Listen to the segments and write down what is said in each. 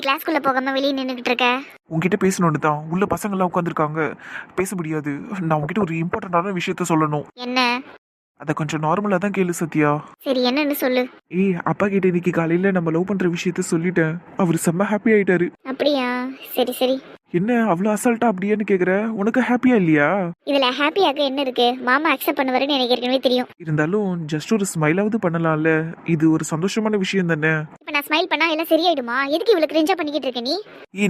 கிளாஸ்க்குள்ள போகாம வெளியே நின்றுகிட்டு இருக்க? உங்ககிட்ட பேசணும்னு தான். உள்ள பசங்கள்லாம் உட்காந்துருக்காங்க, பேச முடியாது. நான் உங்ககிட்ட ஒரு இம்பார்ட்டண்டான விஷயத்த சொல்லணும். என்ன? அதை கொஞ்சம் நார்மலா தான் கேளு சத்யா. சரி, என்னன்னு சொல்லு. அப்பா கிட்ட இன்னைக்கு காலையில நம்ம லவ் பண்ற விஷயத்த சொல்லிட்டேன். அவர் செம்ம ஹாப்பி ஆயிட்டாரு. அப்படியா? சரி சரி. என்ன அவ்வளவு அசால்ட்டா அப்படியேன்னு கேக்குற? உனக்கு ஹாப்பியா இல்லையா? இதுல ஹாப்பியாக என்ன இருக்கு? மாமா அக்செப்ட் பண்ணுவாருன்னு எனக்கு ஏற்கனவே தெரியும். இருந்தாலும் ஜஸ்ட் ஒரு ஸ்மைலாவது பண்ணலாம்ல. இது ஒரு சந்தோஷமான விஷயம் தானே. இப்ப நான் ஸ்மைல் பண்ணா எல்லாம் சரியாயிடுமா? எதுக்கு இவ்வளவு கிரிஞ்சா பண்ணிக்கிட்டு இருக்க நீ?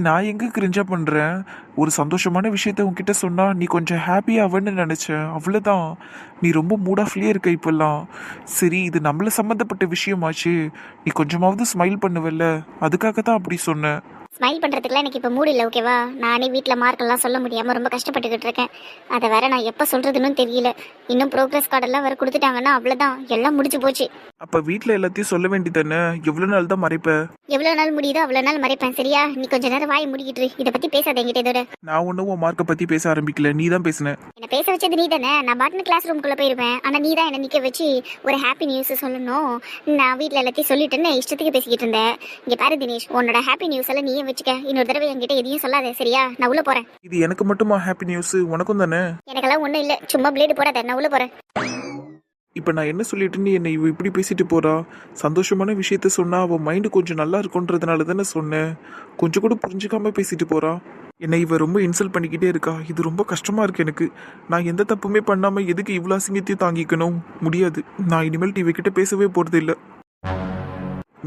நான் எங்க கிரிஞ்சா பண்றேன்? ஒரு சந்தோஷமான விஷயத்த உன்கிட்ட சொன்னா நீ கொஞ்சம் ஹாப்பி ஆவன்னு நினைச்சேன், அவ்வளவுதான். நீ ரொம்ப மூட் ஆஃப்லயே இருக்க இப்பெல்லாம். சரி, இது நம்மள சம்பந்தப்பட்ட விஷயமாச்சு, நீ கொஞ்சமாவது ஸ்மைல் பண்ணுவல்ல, அதுக்காக தான் அப்படி சொன்னேன். ஸ்மைல் பண்ணுறதுக்குலாம் எனக்கு இப்போ மூடு இல்லை, ஓகேவா? நானே வீட்டில் மார்க்கெல்லாம் சொல்ல முடியாமல் ரொம்ப கஷ்டப்பட்டுக்கிட்டு இருக்கேன். அதை வேற நான் எப்போ சொல்கிறதுன்னு தெரியல. இன்னும் ப்ரோக்ரஸ் கார்டெல்லாம் வேறு கொடுத்துட்டாங்கன்னா அவ்வளோதான், எல்லாம் முடிஞ்சு போச்சு. அப்போ வீட்டில் எல்லாத்தையும் சொல்ல வேண்டியதானே? எவ்வளோ நாள் தான் மறைப்ப? எவ்வளோ நாள் முடியுதோ அவ்வளோ நாள் மறைப்பேன், சரியா? நீ கொஞ்ச நேரம் வாய் முடிக்கிட்டு இதை பற்றி பேசாத என்கிட்ட. இதோட நான் ஒன்றும் உன் மார்க்கை பற்றி பேச ஆரம்பிக்கல, நீ தான் பேசுன. என்னை பேச வச்சது நீ தானே. நான் பாட்டுன்னு கிளாஸ் ரூம்குள்ளே போயிருப்பேன், ஆனால் நீ தான் என்னை நிற்க வச்சு ஒரு ஹாப்பி நியூஸ் சொல்லணும். நான் வீட்டில் எல்லாத்தையும் சொல்லிட்டேன்னு இஷ்டத்துக்கு பேசிக்கிட்டு இருந்தேன். இங்கே பாரு தினேஷ், உன்னோட ஹாப்பி நியூஸ் எல்லாம் நீயே வச்சுக்க. இன்னொரு தடவை என்கிட்ட எதையும் சொல்லாதே, சரியா? நான் உள்ள போறேன். இது எனக்கு மட்டுமா ஹாப்பி நியூஸ்? உனக்கும் தானே? எனக்கெல்லாம் ஒண்ணும் இல்ல, சும்மா பிளேடு போடாத, நான் உள்ள போறேன். இப்போ நான் என்ன சொல்லிட்டு என்னை இவ இப்படி பேசிட்டு போறா? சந்தோஷமான விஷயத்த சொன்னா அவன் மைண்டு கொஞ்சம் நல்லா இருக்குன்றதுனால தானே சொன்னேன். கொஞ்சம் கூட புரிஞ்சுக்காம பேசிட்டு போறா. என்னை இவ ரொம்ப இன்சல்ட் பண்ணிக்கிட்டே இருக்கா. இது ரொம்ப கஷ்டமா இருக்கு எனக்கு. நான் எந்த தப்புமே பண்ணாம எதுக்கு இவ்வளோ அசிங்கத்தையும் தாங்கிக்கணும்? முடியாது. நான் இனிமேல் இவகிட்ட பேசவே போறது இல்லை.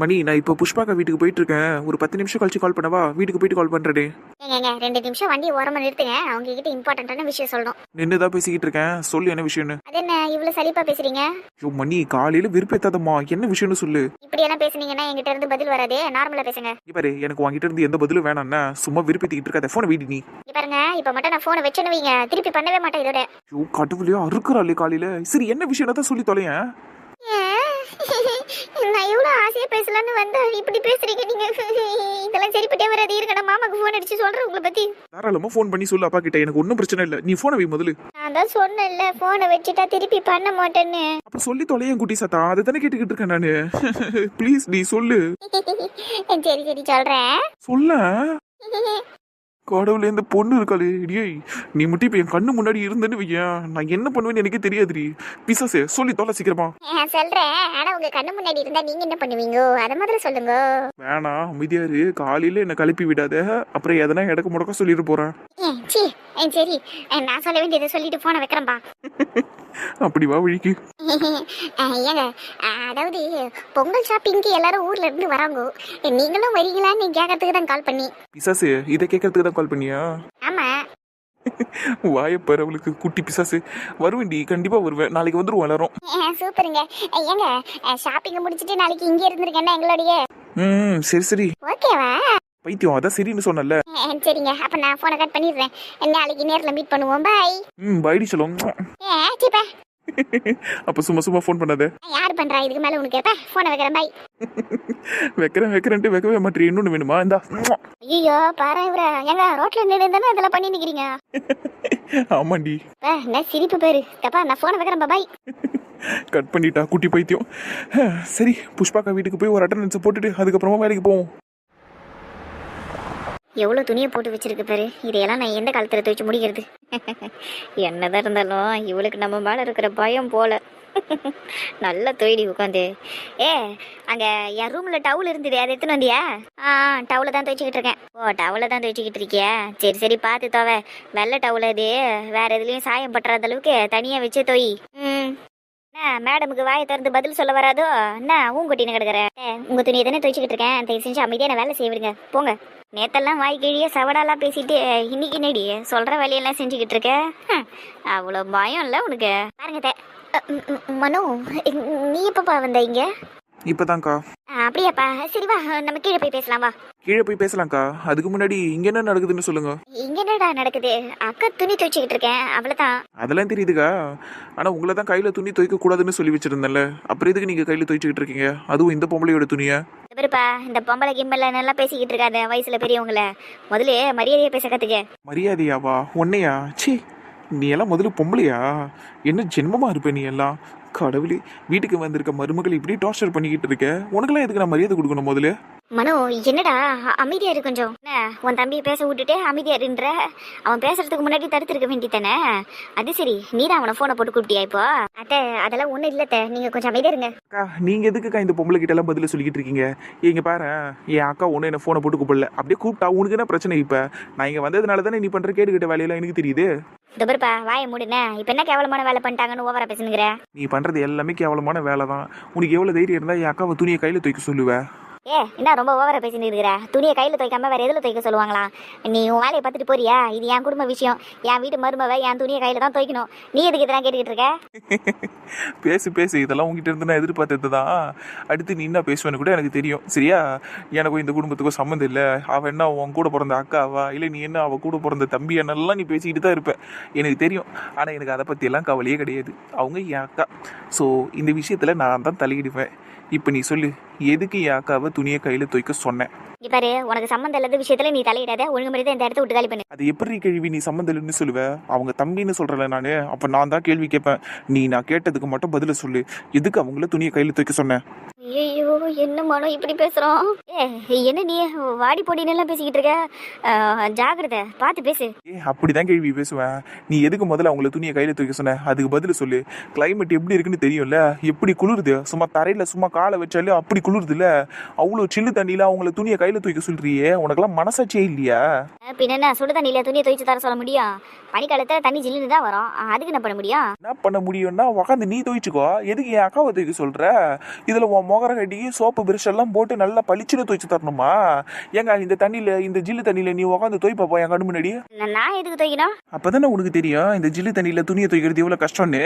மணி, நான் இப்போ புஷ்பாக்கா வீட்டுக்கு போயிட்டு இருக்கேன். ஒரு 10 நிமிஷம் கழிச்சு கால் பண்ணவா? வீட்டுக்கு போயிட்டு கால் பண்றேன். ஏங்க 2 நிமிஷம் வண்டி ஓரமா நிறுத்துங்க, அவங்க கிட்ட இம்பார்ட்டன்ட்டான விஷயம் சொல்லணும். நின்னுதான் பேசிக்கிட்டு இருக்கேன், சொல்லு என்ன விஷயம்னு. அது என்ன இவ்வளவு சலிப்பா பேசுறீங்க? ஐயோ மணி, காலையில விருப்பத்தாதம்மா, என்ன விஷயம்னு சொல்லு. இப்படி எல்லாம் பேசுனீங்கன்னா என்கிட்ட இருந்து பதில் வராதே, நார்மலா பேசுங்க. பாரு, எனக்கு உங்ககிட்ட இருந்து எந்த பதிலும் வேணாம்னா சும்மா விருப்பத்திக்கிட்டு இருக்காத. போனை வீடு நீ. பாருங்க, இப்ப மட்டும் நான் போனை வச்சேன்னு வைங்க, திருப்பி பண்ணவே மாட்டேன் இதோட. ஐயோ கடவுளையோ, அறுக்குறாளே காலையில. சரி, என்ன விஷயம் தான் சொல்லி தொலையேன். நான் எவ்வளவு ஆசையா பேசலான்னு வந்தா இப்படி பேசுறீங்க நீங்க. இதெல்லாம் சரிப்பட்டே வராது. இருக்க நான் மாமாக்கு போன் அடிச்சு சொல்றேன் உங்களை பத்தி. தாராளமா போன் பண்ணி சொல்லு அப்பா கிட்ட, எனக்கு ஒன்றும் பிரச்சனை இல்லை. நீ போனை வை முதல்ல. நான் தான் சொன்னேன்ல, போனை வச்சுட்டா திருப்பி பண்ண மாட்டேன்னு. அப்ப சொல்லி தொலையன் குட்டி சத்தா, அதை தானே கேட்டுக்கிட்டு இருக்கேன் நானு. ப்ளீஸ் நீ சொல்லு. சரி சரி சொல்றேன். சொல்ல. கடவுளே, இந்த பொண்ணு இருக்காளே, இடியே நீ மட்டும் இப்ப என் கண்ணு முன்னாடி இருந்தேன்னு வையேன், நான் என்ன பண்ணுவேன்னு எனக்கே தெரியாதுடி. பிசாசே, சொல்லி தொலை சீக்கிரமா. சொல்றேன், ஆனா உங்க கண்ணு முன்னாடி இருந்தா நீங்க என்ன பண்ணுவீங்க அத மாதிரி சொல்லுங்க. வேணாம், அமைதியாரு. காலையில என்ன கலப்பி விடாத, அப்புறம் எதனா இடக்கு முடக்க சொல்லிட்டு போறேன். சரி, நான் சொல்ல வேண்டியதை சொல்லிட்டு போன வைக்கிறேன்பா. அப்படி வா வழிக்கு. ஏங்க, அதாவது பொங்கல் ஷாப்பிங்க்கு எல்லாரும் ஊர்ல இருந்து வராங்க, நீங்களும் வரீங்களான்னு கேட்கறதுக்கு தான் கால் பண்ணி. பிசாசு, இதை கேட்கறதுக்கு தான் கால் பண்ணியா? ஆமா. வாயப்பாரு அவளுக்கு, குட்டி பிசாசு. வருவேன்டி, கண்டிப்பா வருவேன். நாளைக்கு வந்துருவோம் எல்லாரும். சூப்பருங்க. ஏங்க, ஷாப்பிங் முடிச்சிட்டு நாளைக்கு இங்கே இருந்திருக்கேன்னா எங்களோடய. சரி சரி. ஓகேவா? பைத்தியம், அதான் சரின்னு சொன்னல. சரிங்க, அப்ப நான் போனை கட் பண்ணிடுறேன். நாளைக்கு நேர்ல மீட் பண்ணுவோம். பை. பைடி சொல்லும். அப்ப சும்மா சும்மா போன் பண்ணாத. யார் பண்றா இதுக்கு மேல உனக்கு? எப்ப போனை வைக்கிறேன். பை. வைக்கிறேன்ட்டு வைக்கவே மாட்டேன். இன்னொன்னு வேணுமா? இந்தா. ஐயோ பாரு இவர, ஏங்க ரோட்ல நின்னு தானே இதெல்லாம் பண்ணி நிக்கிறீங்க? ஆமாண்டி. நான் சிரிப்பு பேரு. அப்பா நான் போனை வைக்கிறேன். பை. கட் பண்ணிட்டா குட்டி பைத்தியம். சரி, புஷ்பாக்கா வீட்டுக்கு போய் ஒரு அட்டெண்டன்ஸ் போட்டுட்டு அதுக்கப்புறமா வேலைக்கு போவோம். எவ்வளோ துணியை போட்டு வச்சிருக்கு பாரு. இதையெல்லாம் நான் எந்த காலத்தில் துவைச்சு முடிக்கிறது? என்னதான் இருந்தாலும் இவளுக்கு நம்ம மேலே இருக்கிற பயம் போல. நல்லா தொய்டி உட்காந்து. அங்கே என் ரூமில் டவுல் இருந்தது, அதை எடுத்துன்னு வந்தியா? டவுலை தான் துவைச்சிக்கிட்டு இருக்கேன். ஓ, டவுலை தான் துவைச்சிக்கிட்டு இருக்கியா? சரி சரி, பார்த்து தோவை. வெள்ளை டவுல் அது, வேற எதுலேயும் சாயம் பட்டுறாத அளவுக்கு தனியாக வச்சு தொய். மேடமுக்கு வாயை திறந்து பதில் சொல்ல வராதோ என்ன ஊங்குட்டின்னு கிடக்குற? உங்க துணியை தானே துவைச்சிக்கிட்டு இருக்கேன், தயவு செஞ்சு அமைதியான வேலை செய்ய விடுங்க, போங்க. நேத்தெல்லாம் வாய் கிழியே சவடாலாம் பேசிட்டு இன்னைக்கு நடி சொல்ற வேலையெல்லாம் செஞ்சுக்கிட்டு இருக்க. அவ்வளோ பயம் இல்லை உனக்கு? பாருங்க மனு, நீ எப்பப்பா வந்த இங்க? இப்பதான்க்கா. அப்படியாப்பா, சரி வா நம்ம கீழே போய் பேசலாம். வா கீழே போய் பேசலாம்க்கா. அதுக்கு முன்னாடி இங்க என்ன நடக்குதுன்னு சொல்லுங்க. இங்க என்னடா நடக்குது? அக்கா துணி துவைச்சிக்கிட்டு இருக்கேன், அவ்வளவுதான். அதெல்லாம் தெரியுதுக்கா, ஆனா உங்களை தான் கையில துணி துவைக்க கூடாதுன்னு சொல்லி வச்சிருந்தேன்ல, அப்புறம் எதுக்கு நீங்க கையில துவைச்சிக்கிட்டு இருக்கீங்க, அதுவும் இந்த பொம்பளையோட துணிய? பாருப்பா, இந்த பொம்பளை கிம்பளை நல்லா பேசிக்கிட்டு இருக்காத, வயசுல பெரியவங்கள முதல்ல மரியாதையா பேச கத்துக்க. மரியாதையாவா? உன்னையா? சி, நீ எல்லாம் முதல்ல பொம்பளையா? என்ன ஜென்மமா இருப்ப நீ எல்லாம்? கடவுளே, வீட்டுக்கு வந்திருக்க மருமகள் இப்படி டார்ச்சர் பண்ணிக்கிட்டு இருக்க, உனக்கெல்லாம் எதுக்கு நான் மரியாதை கொடுக்கணும் முதல்ல? மனோ என்னடா அமைதியா இரு கொஞ்சம். என்ன உன் தம்பியை பேச விட்டுட்டு அமைதியா இருன்ற? அவன் பேசுறதுக்கு முன்னாடி தடுத்துருக்க வேண்டித்தானே? அது சரி, நீதான் அவனை போனை போட்டு கூப்பிட்டியா இப்போ? அத்தை அதெல்லாம் ஒண்ணும் இல்லத்த, நீங்க கொஞ்சம் அமைதியா இருங்க. அக்கா நீங்க எதுக்குக்கா இந்த பொம்பளை கிட்ட எல்லாம் பதில சொல்லிக்கிட்டு இருக்கீங்க? இங்க பாரு, என் அக்கா ஒண்ணு என்ன போனை போட்டு கூப்பிடல. அப்படியே கூப்பிட்டா உனக்கு என்ன பிரச்சனை? இப்ப நான் இங்க வந்ததுனால தானே நீ பண்ற கேடுகிட்ட வேலையெல்லாம் எனக்கு தெரியுது. துபர்ப்பா வாயை மூடுன. இப்ப என்ன கேவலமான வேலை பண்ணிட்டாங்கன்னு ஓவரா பேசுனுங்கிற? நீ பண்றது எல்லாமே கேவலமான வேலை தான். உனக்கு எவ்வளவு தைரியம் இருந்தா என் அக்காவை துணியை கையில தூக்கி சொல்லுவ? என்ன ரொம்ப ஓவரா பேசிட்டு இருக்கிற? துணியை கையில துவைக்காம வேற எதுல துவைக்க சொல்லுவாங்களா? நீ உன் வேலையை பார்த்துட்டு போறியா? இது என் குடும்ப விஷயம். என் வீட்டு மருமவ என் துணியை கையில தான் துவைக்கணும். நீ எதுக்கு இதெல்லாம் கேட்டுக்கிட்டு இருக்க? பேசு இதெல்லாம் உங்ககிட்ட இருந்து நான் எதிர்பார்த்தது தான். அடுத்து நீ என்ன பேசுவேன்னு கூட எனக்கு தெரியும். சரியா? எனக்கும் இந்த குடும்பத்துக்கும் சம்மந்தம் இல்லை. அவ என்ன உன் கூட பிறந்த அக்காவா இல்லை நீ என்ன அவ கூட பிறந்த தம்பி என்னெல்லாம் நீ பேசிக்கிட்டு தான் இருப்ப. எனக்கு தெரியும். ஆனால் எனக்கு அதை பற்றி எல்லாம் கவலையே கிடையாது. அவங்க என் அக்கா. ஸோ இந்த விஷயத்தில் நான் தான் தலையிடுவேன். இப்போ நீ சொல்லு, எதுக்கு என் அக்காவை துணியை கையில் துவைக்க சொன்னேன்? பாரு, உனக்கு சம்மந்தம் இல்லாத விஷயத்துல நீ தலையிடாத. ஒழுங்கு மாதிரி தான் இந்த இடத்த விட்டு காலி பண்ணு. அது எப்படி கேள்வி? நீ சம்மந்தம் இல்லைன்னு சொல்லுவ? அவங்க தம்பின்னு சொல்றல நானு. அப்ப நான் தான் கேள்வி கேட்பேன். நீ நான் கேட்டதுக்கு மட்டும் பதில சொல்லு. எதுக்கு அவங்கள துணியை கையில தூக்க சொன்னேன்? ஐயோ என்ன மனோ இப்படி பேசுறோம்? என்ன நீ வாடி போடின்னு எல்லாம் பேசிக்கிட்டு இருக்க? ஜாகிரதை, பார்த்து பேசு. அப்படிதான் கேள்வி பேசுவேன். நீ எதுக்கு முதல்ல அவங்கள துணியை கையில தூக்க சொன்ன? அதுக்கு பதில் சொல்லு. கிளைமேட் எப்படி இருக்குன்னு தெரியும்ல? எப்படி குளிருது? சும்மா தரையில சும்மா காலை வச்சாலே அப்படி குளிருது இல்ல? அவ்வளவு சில்லு தண்ணியில அவங்கள துணியை கையில தூக்க சொல்றியே, உனக்கெல்லாம் மனசாட்சியே இல்லையா? பின்ன என்ன சுடு தண்ணியில துணியை துவைச்சு தர சொல்ல முடியும்? பனிக்காலத்துல தண்ணி ஜில்லுன்னு தான் வரும். அதுக்கு என்ன பண்ண முடியும்? என்ன பண்ண முடியும்னா உக்காந்து நீ துவைச்சுக்கோ. எதுக்கு என் அக்காவை தூக்க சொல்ற? இதுல உன் முகர கட்டி சோப்பு பிரஷ் எல்லாம் போட்டு நல்லா பளிச்சுன்னு துவைச்சு தரணுமா? ஏங்க இந்த தண்ணியில, இந்த ஜில்லு தண்ணியில நீ உட்காந்து துவைப்பா என் கண்ணு முன்னாடி? நான் எதுக்கு துவைக்கணும்? அப்பதானே உனக்கு தெரியும் இந்த ஜில்லு தண்ணியில துணியை துவைக்கிறது எவ்வளவு கஷ்டம்னு.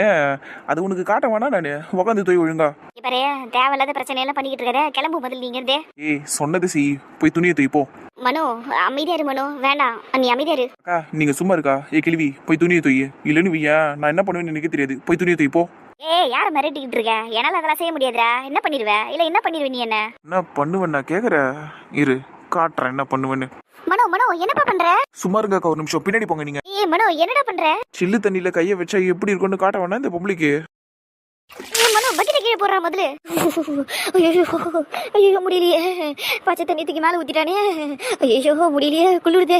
அது உனக்கு காட்ட வேணா? நானு உட்காந்து துவை ஒழுங்கா. இப்ப தேவையில்லாத பிரச்சனை எல்லாம் பண்ணிக்கிட்டு இருக்காரு. கிளம்பு முதல்ல நீங்க இருந்தே. சொன்னது செய். போய் துணியை துவைப்போ. மனோ அமைதியா இரு. மனோ வேண்டாம், நீ அமைதியா இரு. அக்கா நீங்க சும்மா இருக்கா? கிழவி போய் துணியை துய். இல்லன்னு வையா நான் என்ன பண்ணுவேன்னு எனக்கு தெரியாது. போய் துணியை துவைப்போ. யார மிரட்டிக்கிட்டு இருக்க? என்னால அதெல்லாம் செய்ய முடியாதுடா. என்ன பண்ணிடுவ? இல்ல என்ன பண்ணிடுவ நீ? என்ன பண்ணுவேன் நான் கேக்குற? இரு காட்டுறேன் என்ன பண்ணுவேன்னு. மனோ என்னப்பா பண்ற? சும்மா இருங்கக்கா ஒரு நிமிஷம். பின்னாடி போங்க நீங்க. மனோ என்னடா பண்ற? சில்லு தண்ணியில கைய வச்சா எப்படி இருக்கும்னு காட்ட வேணா இந்த பொம்பளைக்கு? மனோ பக்கெட்ட கீழே போடுறா முதல்ல. ஐயோ முடியலையே. பச்சை தண்ணி தூக்கி மேல ஊத்திட்டானே. ஐயோ முடியலையே, குளிருதே.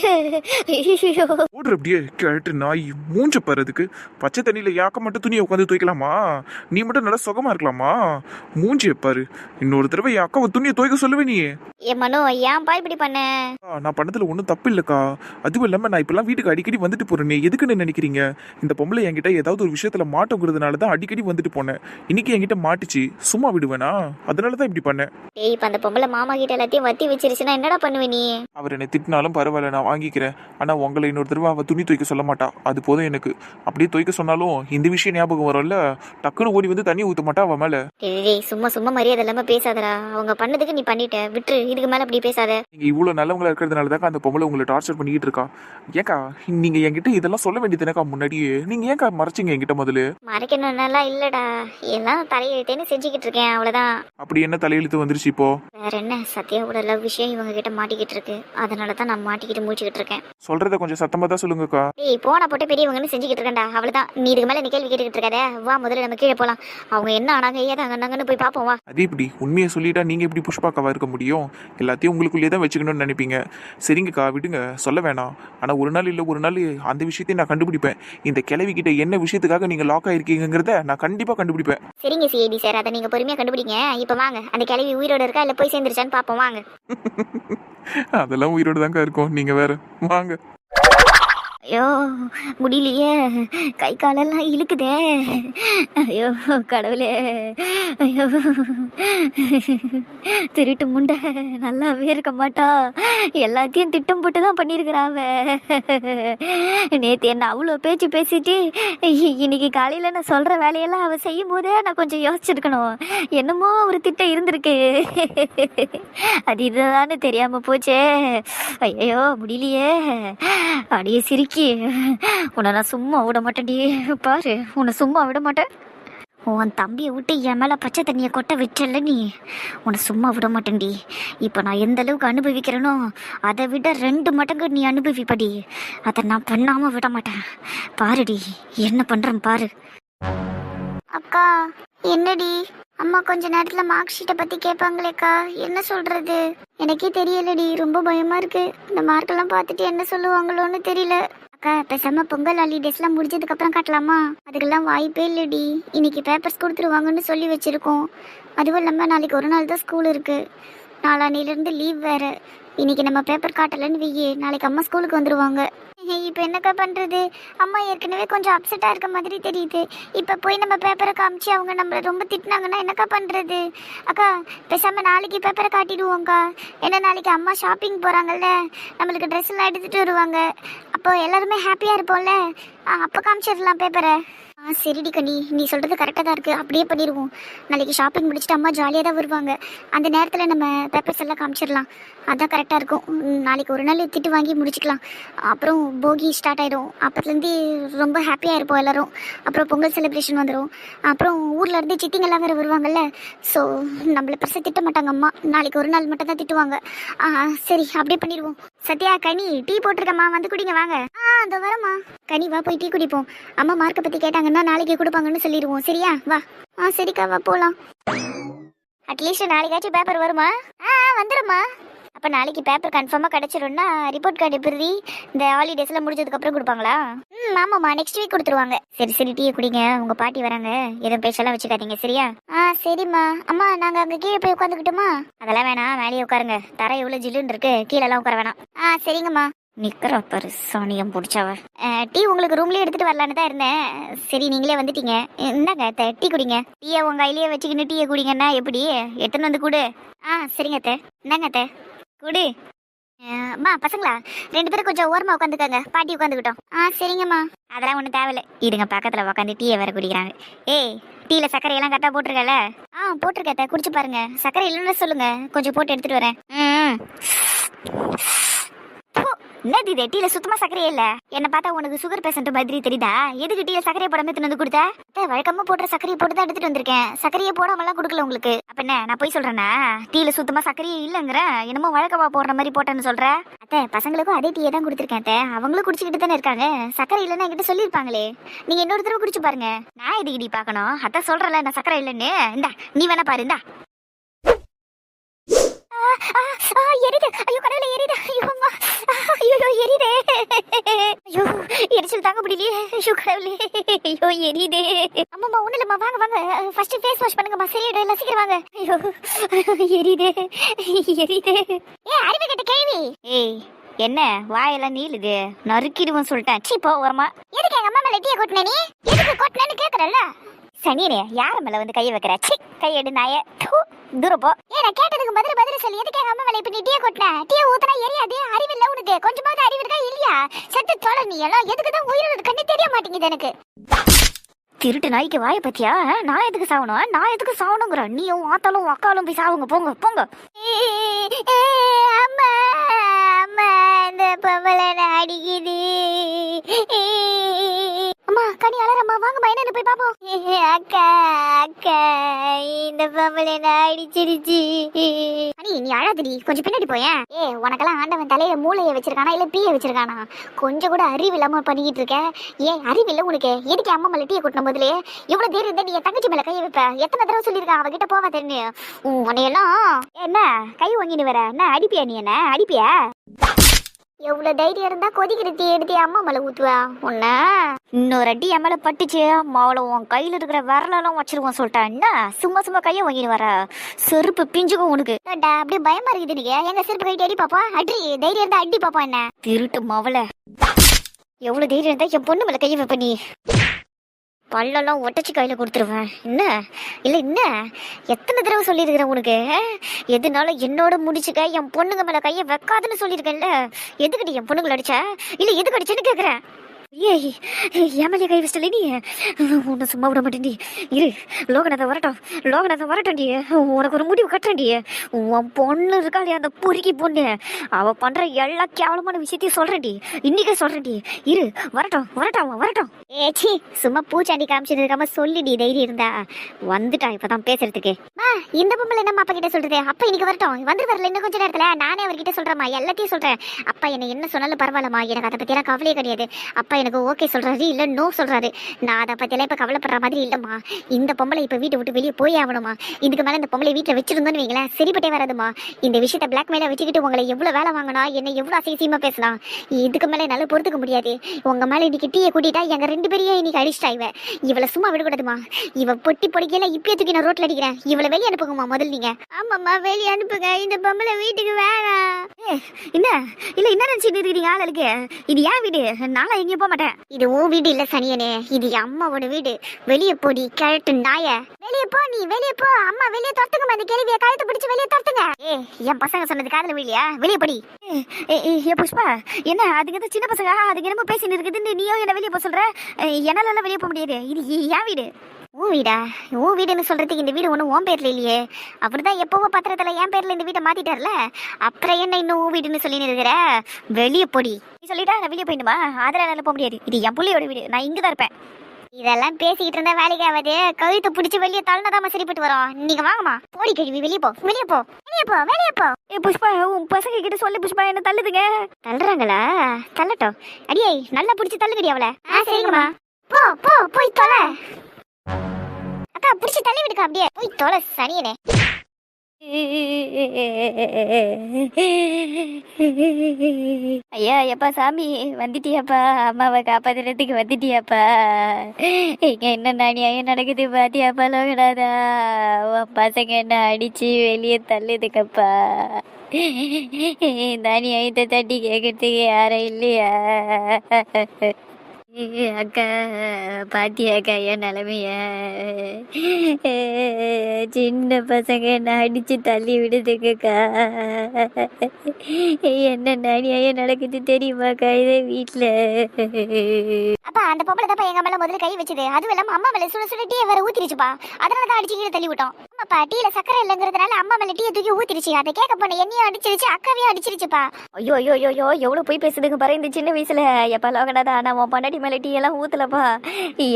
ஓடுற அப்படியே கேட்டு நாய் மூஞ்ச பாருதுக்கு. பச்சை தண்ணியில யாக்க மட்டும் துணியை உட்காந்து துவைக்கலாமா? நீ மட்டும் நல்லா சுகமா இருக்கலாமா? மூஞ்சிய பாரு. இன்னொரு தடவை என் அக்காவை துணியை துவைக்க சொல்லுவே நீ. மனோ ஏன்பா இப்படி பண்ண? நான் பண்ணதுல ஒன்றும் தப்பு இல்லக்கா. அதுவும் இல்லாம நான் இப்பெல்லாம் வீட்டுக்கு அடிக்கடி வந்துட்டு போறேனே, எதுக்குன்னு நினைக்கிறீங்க? இந்த பொம்பளை என்கிட்ட ஏதாவது ஒரு விஷயத்துல மாட்டோங்கிறதுனால தான் அடிக்கடி வந்துட்டு போனேன். இன்னைக்கு என்கிட்ட மாட்டுச்சு, சும்மா விடுவேனா? அதனாலதான் இப்படி பண்ணேன். இப்ப அந்த பொம்பளை மாமா கிட்ட எல்லாத்தையும் வத்தி வச்சிருச்சுன்னா என்னடா பண்ணுவே நீ? அவர் என்னை திட்டினாலும் பரவாயில்ல, நான் வாங்கிக்கிறேன். ஆனா உங்களை இன்னொரு தடவை அவ துணி துவைக்க சொல்ல மாட்டா. அது போதும் எனக்கு. அப்படியே துவைக்க சொன்னாலும் இந்த விஷயம் ஞாபகம் வரும்ல, டக்குன்னு ஓடி வந்து தண்ணி ஊத்த மாட்டா அவ மேல. சும்மா சும்மா மரியாதை இல்லாம பேசாதடா. அவங்க பண்ணதுக்கு நீ பண்ணிட்ட, விட்டு. இதுக்கு மேல அப்படி பேசாத. நீங்க இவ்வளவு நல்லவங்களா இருக்கிறதுனால தான் அந்த பொம்பளை உங்களை டார்ச்சர் பண்ணிக்கிட்டு இருக்கா. ஏக்கா நீங்க என்கிட்ட இதெல்லாம் சொல்ல வேண்டியதுனக்கா முன்னாடியே. நீங்க ஏன்க்கா மறைச்சிங்க என்கிட்ட முதல்ல? மறைக்கணும்னாலாம் இல்லடா, எல்லாம் தலையெழுத்தேன்னு செஞ்சுக்கிட்டு இருக்கேன், அவ்வளவுதான். அப்படி என்ன தலையெழுத்து வந்துருச்சு இப்போ? வேற என்ன, சத்யாவோட லவ் விஷயம் இவங்க கிட்ட மாட்டிக்கிட்டு இருக்கு. அதனாலதான் நான் மாட்டிக்கிட்டு மூச்சுக்கிட்டு இருக்கேன். சொல்றத கொஞ்சம் சத்தமா தான் சொல்லுங்கக்கா. போன போட்டு பெரியவங்கன்னு செஞ்சுக்கிட்டு இருக்கேன்டா, அவ்வளவுதான். நீ இதுக்கு மேல நீ கேள்வி கேட்டுக்கிட்டு இருக்காத. வா முதல்ல நம்ம கீழே போலாம். அவங்க என்ன ஆனாங்க ஏதாங்கன்னு போய் பாப்போம் வா. அது இப்படி உண்மையை சொல்லிட்டா நீங்க எப்படி புஷ்பாக்காவா இருக்க முடியும்? எல்லாத்தையும் உங்களுக்குள்ளேயே தான் வச்சுக்கணும்னு நினைப்பீங்க. சரிங்கக்கா விடுங்க, சொல்ல வேணாம். ஆனா ஒரு நாள் இல்ல ஒரு நாள் அந்த விஷயத்தையும் நான் கண்டுபிடிப்பேன். இந்த கிழவி கிட்ட என்ன விஷயத்துக்காக நீங்க லாக் ஆயிருக்கீங்கிறத நான் கண்டிப்பா கண்டுபிடிப்பேன். சரிங்க சிஐடி சார், அதை நீங்க பொறுமையா கண்டுபிடிங்க. இப்ப வாங்க, அந்த கிழவி உயிரோட இருக்கா இல்ல போய் சேர்ந்துருச்சான்னு பாப்போம் வாங்க. அதெல்லாம் உயிரோடு தாங்க இருக்கும், நீங்க வேற வாங்க. ஐயோ முடியலையே, கை காலெல்லாம் இழுக்குதே. ஐயோ கடவுளே. ஐயோ திருட்டு முண்டை நல்லாவே இருக்க மாட்டா. எல்லாத்தையும் திட்டம் போட்டு தான் பண்ணியிருக்கிறாவ. நேற்று என்ன அவ்வளோ பேச்சு பேசிட்டு இன்னைக்கு காலையில் நான் சொல்கிற வேலையெல்லாம் அவள் செய்யும் போதே நான் கொஞ்சம் யோசிச்சிருக்கணும். என்னமோ ஒரு திட்டம் இருந்திருக்கு, அது இதுதான்னு தெரியாமல் போச்சே. ஐயோ முடியலையே. அடியே சிரிக்கி, உன்னை நான் சும்மா விட மாட்டேன்டி. பாரு, உன்னை சும்மா விட மாட்டேன். உன் தம்பியை விட்டு என் மேலே பச்சை தண்ணியை கொட்ட விட்டல நீ, உன்னை சும்மா விட மாட்டேன்டி. இப்போ நான் எந்த அளவுக்கு அனுபவிக்கிறேனோ அதை விட 2 மடங்கு நீ அனுபவிப்படி. அதை நான் பண்ணாமல் விட மாட்டேன். பாருடி என்ன பண்ணுறேன் பாரு. அக்கா என்னடி? அம்மா கொஞ்ச நேரத்துல மார்க் ஷீட்டை பத்தி கேட்பாங்களேக்கா, என்ன சொல்றது எனக்கே தெரியலடி. ரொம்ப பயமா இருக்கு. இந்த மார்க் எல்லாம் பார்த்துட்டு என்ன சொல்லுவாங்களோன்னு தெரியல. அக்கா பேசாம பொங்கல் ஹாலிடேஸ்லாம் முடிஞ்சதுக்கு அப்புறம் காட்டலாமா? அதுக்கெல்லாம் வாய்ப்பே இல்லடி. இன்னைக்கு பேப்பர்ஸ் கொடுத்துருவாங்கன்னு சொல்லி வச்சிருக்கோம். அதுவும் இல்லாம நாளைக்கு ஒரு நாள் தான் ஸ்கூல் இருக்கு. நாளானிலிருந்து லீவ் வேற. இன்னைக்கு நம்ம பேப்பர் காட்டலன்னு வெய்யே, நாளைக்கு அம்மா ஸ்கூலுக்கு வந்துருவாங்க. இப்போ என்னக்கா பண்றது? அம்மா ஏற்கனவே கொஞ்சம் அப்செட்டா இருக்க மாதிரி தெரியுது. இப்போ போய் நம்ம பேப்பரை காமிச்சு அவங்க நம்மள ரொம்ப திட்டினாங்கன்னா என்னக்கா பண்றது? அக்கா பேசாம நாளைக்கு பேப்பரை காட்டிடுவோம்க்கா. ஏன்னா நாளைக்கு அம்மா ஷாப்பிங் போறாங்கல்ல, நம்மளுக்கு ட்ரெஸ் எல்லாம் எடுத்துட்டு வருவாங்க. அப்போ எல்லாருமே ஹாப்பியா இருப்போம்ல, அப்போ காமிச்சிடலாம் பேப்பரை. சரிடி கண்ணி, நீ சொல்கிறது கரெக்டாக தான் இருக்குது. அப்படியே பண்ணிடுவோம். நாளைக்கு ஷாப்பிங் முடிச்சுட்டு அம்மா ஜாலியாக தான் வருவாங்க. அந்த நேரத்தில் நம்ம பேப்பர்ஸ் எல்லாம் காமிச்சிடலாம். அதான் கரெக்டாக இருக்கும். நாளைக்கு ஒரு நாள் திட்டு வாங்கி முடிச்சுக்கலாம். அப்புறம் போகி ஸ்டார்ட் ஆகிடும். அப்போத்துலேருந்து ரொம்ப ஹாப்பியாக இருப்போம் எல்லோரும். அப்புறம் பொங்கல் செலிப்ரேஷன் வந்துடும். அப்புறம் ஊரில் இருந்து சித்திங்கெல்லாம் வேறு வருவாங்கல்ல. ஸோ நம்மளை பெருசாக திட்ட மாட்டாங்க அம்மா. நாளைக்கு ஒரு நாள் மட்டும் தான் திட்டுவாங்க. சரி அப்படியே பண்ணிடுவோம். சத்யா, கனி டீ போட்டிருக்கம்மா, வந்து குடிங்க வாங்க. அந்த வரம்மா. கனி வா, போய் டீ குடிப்போம். அம்மா மார்க்கை பற்றி கேட்டாங்கன்னா நாளைக்கு கொடுப்பாங்கன்னு சொல்லிடுவோம். சரியா? வா. சரிக்கா, வா போகலாம். அட்லீஸ்ட் நாளைக்காச்சும் பேப்பர் வருமா? வந்துடும்மா. அப்போ நாளைக்கு பேப்பர் கன்ஃபார்மாக கிடச்சிரும்னா ரிப்போர்ட் கார்டு எப்படி இந்த ஹாலிடேஸ்லாம் முடிஞ்சதுக்கப்புறம் கொடுப்பாங்களா? ஆமாம்மா, நெக்ஸ்ட் வீக் கொடுத்துருவாங்க. சரி டீயை குடிங்க. உங்கள் பாட்டி வராங்க, எதுவும் பேச்செல்லாம் வச்சுக்காதீங்க. சரியா? சரிம்மா. அம்மா நாங்கள் அங்கே கீழே போய் உட்காந்துக்கிட்டோமா? அதெல்லாம் வேணாம், மேலேயே உட்காருங்க. தரை எவ்வளோ ஜில்லுன்னு இருக்கு, கீழெல்லாம் உட்கார வேணாம். சரிங்கம்மா. நிக்கிறா பாரு சாணியம் பிடிச்சவ. டீ உங்களுக்கு ரூம்லயே எடுத்துட்டு வரலான்னு தான் இருந்தேன். சரி நீங்களே வந்துட்டீங்க. இந்தாங்க அத்தை, டீ குடிங்க. டீயை உங்க கையிலேயே வச்சுக்கின்னு டீயை குடிங்கன்னா எப்படி? எடுத்துன்னு வந்து கூடு. சரிங்க அத்தை. இந்தாங்க அத்தை, குடு. அம்மா பசங்களா, 2 பேரும் கொஞ்சம் ஓரமா உட்காந்துக்காங்க, பாட்டி உட்காந்துக்கிட்டோம். சரிங்கம்மா. அதெல்லாம் ஒன்றும் தேவையில்லை. இதுங்க பக்கத்தில் உட்காந்து டீயை வேற குடிக்கிறாங்க. ஏய், டீல சர்க்கரை எல்லாம் கரெக்டாக போட்டிருக்கல? போட்டிருக்கேன், குடிச்சு பாருங்க. சர்க்கரை இல்லைன்னு சொல்லுங்க, கொஞ்சம் போட்டு எடுத்துட்டு வரேன். என்னது இது? டீல சுத்தமா சர்க்கரையே இல்ல. என்ன பார்த்தா உனக்கு சுகர் பேஷண்ட் மாதிரி தெரியுதா? எதுக்கு டீல சர்க்கரையை போடாம எடுத்துட்டு வந்து கொடுத்த? வழக்கமா போடுற சர்க்கரையை போட்டு தான் எடுத்துட்டு வந்திருக்கேன். சர்க்கரையை போடாமலாம் கொடுக்கல உங்களுக்கு. அப்ப என்ன நான் போய் சொல்றேன்னா? டீல சுத்தமா சர்க்கரையே இல்லங்கிற, என்னமோ வழக்கமா போடுற மாதிரி போட்டேன்னு சொல்ற. அத்தை பசங்களுக்கும் அதே டீயை தான் கொடுத்துருக்கேன் அத்தை. அவங்களும் குடிச்சுக்கிட்டு தானே இருக்காங்க. சர்க்கரை இல்லைன்னா என்கிட்ட சொல்லியிருப்பாங்களே. நீங்க இன்னொரு தடவை குடிச்சு பாருங்க. நான் எதுக்கு டீ பார்க்கணும்? அத்தை சொல்றல நான் சர்க்கரை இல்லைன்னு. இந்தா நீ வேணா பாரு. இந்தா. எரியுது. ஐயோ கடவுளே, எரியுது. ஐயோ எரியுதே. ஐயோ எரிச்சல் தாங்க முடியலையே. ஐயோ கடவுளே, ஐயோ எரியுதே. அம்மா ஒண்ணு இல்லம்மா, வாங்க வாங்க, ஃபர்ஸ்ட் ஃபேஸ் வாஷ் பண்ணுங்கம்மா. சரியாயிடும், எல்லாம் சீக்கிரம் வாங்க. ஐயோ எரியுதே எரியுதே. அறிவு கட்ட கேள்வி. என்ன வாயெல்லாம் நீளுது? நறுக்கிடுவோம் சொல்லிட்டேன். சீ போ ஓரமா. எதுக்கு எங்க அம்மா மேல டீயை கொட்டின? நீ எதுக்கு கொட்டினு கேக்குறல்ல? சனியனே, யார மேல வந்து கையை வைக்கிற? சி கையெடு நாய. தூரம் போ. நான் கேட்டதுக்கு பதில் சொல்லி எதுக்கு எங்க அம்மா மேல இப்ப நீ டீயை கொட்டின? டீயை ஊத்துனா எரியாது. அறிவில்ல உனக்கு? கொஞ்சமாவது அறிவு இருக்கா இல்லையா? செத்து தோல. நீ எல்லாம் எதுக்குதான் உயிரோட கண்ணு தெரிய மாட்டேங்குது எனக்கு. திருட்டு நாய்க்கு வாய பத்தியா? நான் எதுக்கு சாவணும்? நான் எதுக்கு சாவணுங்கிற? நீயும் ஆத்தாலும் அக்காலும் போய் சாவுங்க. போங்க போங்க. அம்மா அம்மா, இந்த பொம்பளை அடிக்குது. அம்மா கனி அலறம்மா, வாங்கம்மா என்னன்னு போய் பாப்போம். அக்கா அக்கா, இந்த பொம்பளை அடிச்சிருச்சு. அனி நீ அழாதடி, கொஞ்சம் பின்னாடி போயேன். உனக்கெல்லாம் ஆண்டவன் தலையில மூளையை வச்சிருக்கானா இல்ல பீயை வச்சிருக்கானா? கொஞ்சம் கூட அறிவு இல்லாம பண்ணிக்கிட்டு இருக்க. அறிவு இல்ல உனக்கு? எதுக்கு அம்மா மேல டீயை கொட்டின முதலே? எவ்வளவு தேர் இருந்தா நீ என் தங்கச்சி மேல கையை வைப்ப? எத்தனை தடவை சொல்லியிருக்கா அவகிட்ட போவா தெரிஞ்சு? உன்னையெல்லாம் என்ன கை வாங்கிட்டு வர? என்ன அடிப்பியா? நீ என்ன அடிப்பியா? எவ்வளவு தைரியம் இருந்தா கொதிக்கிற டீ எடுத்து அம்மா மேல ஊத்துவா? உன்ன இன்னொரு அடி என் மேல பட்டுச்சு, மாவுல உன் கையில இருக்கிற விரலெல்லாம் வச்சிருவோம் சொல்லிட்டேன். என்ன சும்மா சும்மா கையை வாங்கிட்டு வர? செருப்பு பிஞ்சுக்கும் உனக்கு. அப்படியே பயமா இருக்குது. நீங்க எங்க செருப்பு கைட்டு அடி பாப்பா? அடி தைரியம் இருந்தா அடி பாப்பா. என்ன திருட்டு மாவல, எவ்வளவு தைரியம் இருந்தா என் பொண்ணு மேல கையை வைப்ப? நீ பல்லெல்லாம் ஒட்டச்சு கையில கொடுத்துருவேன். என்ன இல்லை என்ன எத்தனை தடவை சொல்லியிருக்கிறேன் உனக்கு? எதுனால என்னோட முடிச்சுக்க, என் பொண்ணுங்க மேல கையை வைக்காதுன்னு சொல்லியிருக்கேன்ல. எதுக்கடி என் பொண்ணுங்களை அடிச்ச? இல்லை எதுக்கு அடிச்சேன்னு கேட்குறேன். ஏமலைய கை வச்சிட்டல நீ? உன்னை சும்மா விட மாட்டேன்டி. இரு, லோகநாதன் வரட்டண்டி. உனக்கு ஒரு முடிவு கட்டுறேன்டி. உன் பொண்ணு இருக்காளே, அந்த பொறுக்கி பொண்ணு, அவ பண்ற எல்லா கேவலமான விஷயத்தையும் சொல்றேன்டி. இன்னைக்கே சொல்றேன்டி. இரு, வரட்டும். ஏச்சி சும்மா பூச்சாண்டி காமிச்சிட்டு இருக்காம சொல்லிடி. தைரியம் இருந்தா வந்துட்டா இப்பதான் பேசுறதுக்கு. இந்த பொம்பளை என்ன அப்பா கிட்ட சொல்றது? அப்பா இன்னைக்கு வரட்டும், வந்து வரல இன்னும் கொஞ்ச நேரத்துல. நானே அவர்கிட்ட சொல்றேம்மா, எல்லாத்தையும் சொல்றேன். அப்பா என்ன சொன்னாலும் பரவாயில்லம்மா, எனக்கு அதை பத்தி எல்லாம் கவலையே கிடையாது. அப்பா அப்பா எனக்கு ஓகே சொல்றாரு இல்ல நோ சொல்றாரு. நான் அதை பத்தியெல்லாம் இப்ப கவலைப்படுற மாதிரி இல்லம்மா. இந்த பொம்பளை இப்ப வீட்டை விட்டு வெளியே போய் ஆகணுமா. இதுக்கு மேல இந்த பொம்பளை வீட்டுல வச்சிருந்தோன்னு வைங்களேன் சரிப்பட்டே வராதுமா. இந்த விஷயத்த பிளாக்மெயில வச்சுக்கிட்டு உங்களை எவ்வளவு வேலை வாங்கினா என்ன எவ்வளவு அசிங்கமா பேசலாம். இதுக்கு மேல என்னால பொறுத்துக்க முடியாது. உங்க மேல இன்னைக்கு டீயை கூட்டிட்டா எங்க 2 பேரையும் இன்னைக்கு அடிச்சிட்டா இவளை சும்மா விடக்கூடாதுமா. இவ பொட்டி பொடிக்கையில இப்பயே தூக்கி நான் ரோட்ல அடிக்கிறேன். இவளை வெளியே அனுப்புங்கம்மா முதல்ல நீங்க. ஆமாம்மா வெளியே அனுப்புங்க. இந்த பொம்பளை வீட்டுக்கு வேணாம். என்ன இல்ல என்ன நினைச்சிட்டு இருக்கீங்க ஆளுக்கு? இது ஏன் வீடு, நானும் எங்கேயும் போக மாட்டேன். இது உன் வீடு இல்ல சனியனே, இது அம்மாவோட வீடு. வெளியே போடி கிழட்டு நாய. வெளியே போ நீ, வெளியே போ. அம்மா வெளியே துரத்துங்க. அந்த கேள்வியை கழுத்து பிடிச்சு வெளியே துரத்துங்க. என் பசங்க சொன்னது காதுல வெளியா? வெளியே போடி. ஏ புஷ்பா, என்ன அதுக்கு சின்ன பசங்க அதுக்கு என்னமோ பேசின்னு இருக்குதுன்னு நீயோ என்ன வெளியே போக சொல்ற? என்னால வெளியே போக முடியாது. இது என் வீடு. ஊ வீடா? ஊ வீடுன்னு சொல்றதுக்கு இந்த வீடு ஒன்றும் ஓன் பேர்ல இல்லையே. அப்படிதான் எப்பவோ பத்திரத்துல என் பேர்ல இந்த வீட்டை மாத்திட்டார்ல. அப்புறம் என்ன இன்னும் ஊ வீடுன்னு சொல்லின்னு இருக்கிற? வெளியே பொடி. நீ சொல்லிட்டா நான் வெளியே போயிடுமா? அதெல்லாம் என்னால போக முடியாது. இது என் புள்ளையோட வீடு, நான் இங்கதான் இருப்பேன். இதெல்லாம் பேசிக்கிட்டு இருந்தா வேலைக்கு ஆகாது. கழுத்தை பிடிச்சி வெளியே தள்ளினதாம சரிப்பட்டு வரோம். நீங்க வாங்கம்மா. போடி கழுவி வெளியே போ, வெளியே போ, வெளியே போ, வெளியே போ. ஏ புஷ்பா, உன் பசங்க கிட்ட சொல்லு புஷ்பா, என்ன தள்ளுதுங்க. தள்ளுறாங்களா? தள்ளட்டும். அடியே நல்லா பிடிச்சி தள்ளுகடி அவளை. சரிங்கம்மா. போ போ போய் தொலை. அக்கா பிடிச்சி தள்ளி விடுக்கா. அப்படியே போய் தொலை சனியனே. ஐயா எப்பா சாமி வந்துட்டியாப்பா? அம்மாவை காப்பாத்துறதுக்கு வந்துட்டியாப்பா? இங்க என்ன அநியாயம் நடக்குது பாத்தியாப்பா லோகநாதா? உன் பசங்க என்ன அடிச்சு வெளியே தள்ளுதுக்கப்பா. இந்த அநியாயத்தை தட்டி கேட்கறதுக்கு யாரும் இல்லையா? அக்கா பாத்தியாக்கா என் நிலைமைய? சின்ன பசங்க என்ன அடிச்சு தள்ளி விடுதுக்கா. என்ன அநியாயம் நடக்குது தெரியுமாக்கா இதே வீட்டுல? அப்பா அந்த பொம்பளை தான் எங்க மேல முதல்ல கை வச்சது. அதுவும் இல்லாம அம்மா மேல சுட சுட டீ வேற ஊத்திருச்சுப்பா. அதனாலதான் அடிச்சு கீழே தள்ளி விட்டோம். ஆமாப்பா, டீல சக்கரை இல்லைங்கிறதுனால அம்மா மேல டீயை தூக்கி ஊத்திருச்சு. அதை கேட்க போன என்னையும் அடிச்சிருச்சு, அக்காவையும் அடிச்சிருச்சுப்பா. ஐயோ ஐயோ ஐயோ எவ்வளவு போய் பேசுதுங்க பாரு இந்த சின்ன வயசுல. எப்பா லோகநாதா, நான் உன் பொண்டாட்டி மேல டீ எல்லாம் ஊத்தலப்பா.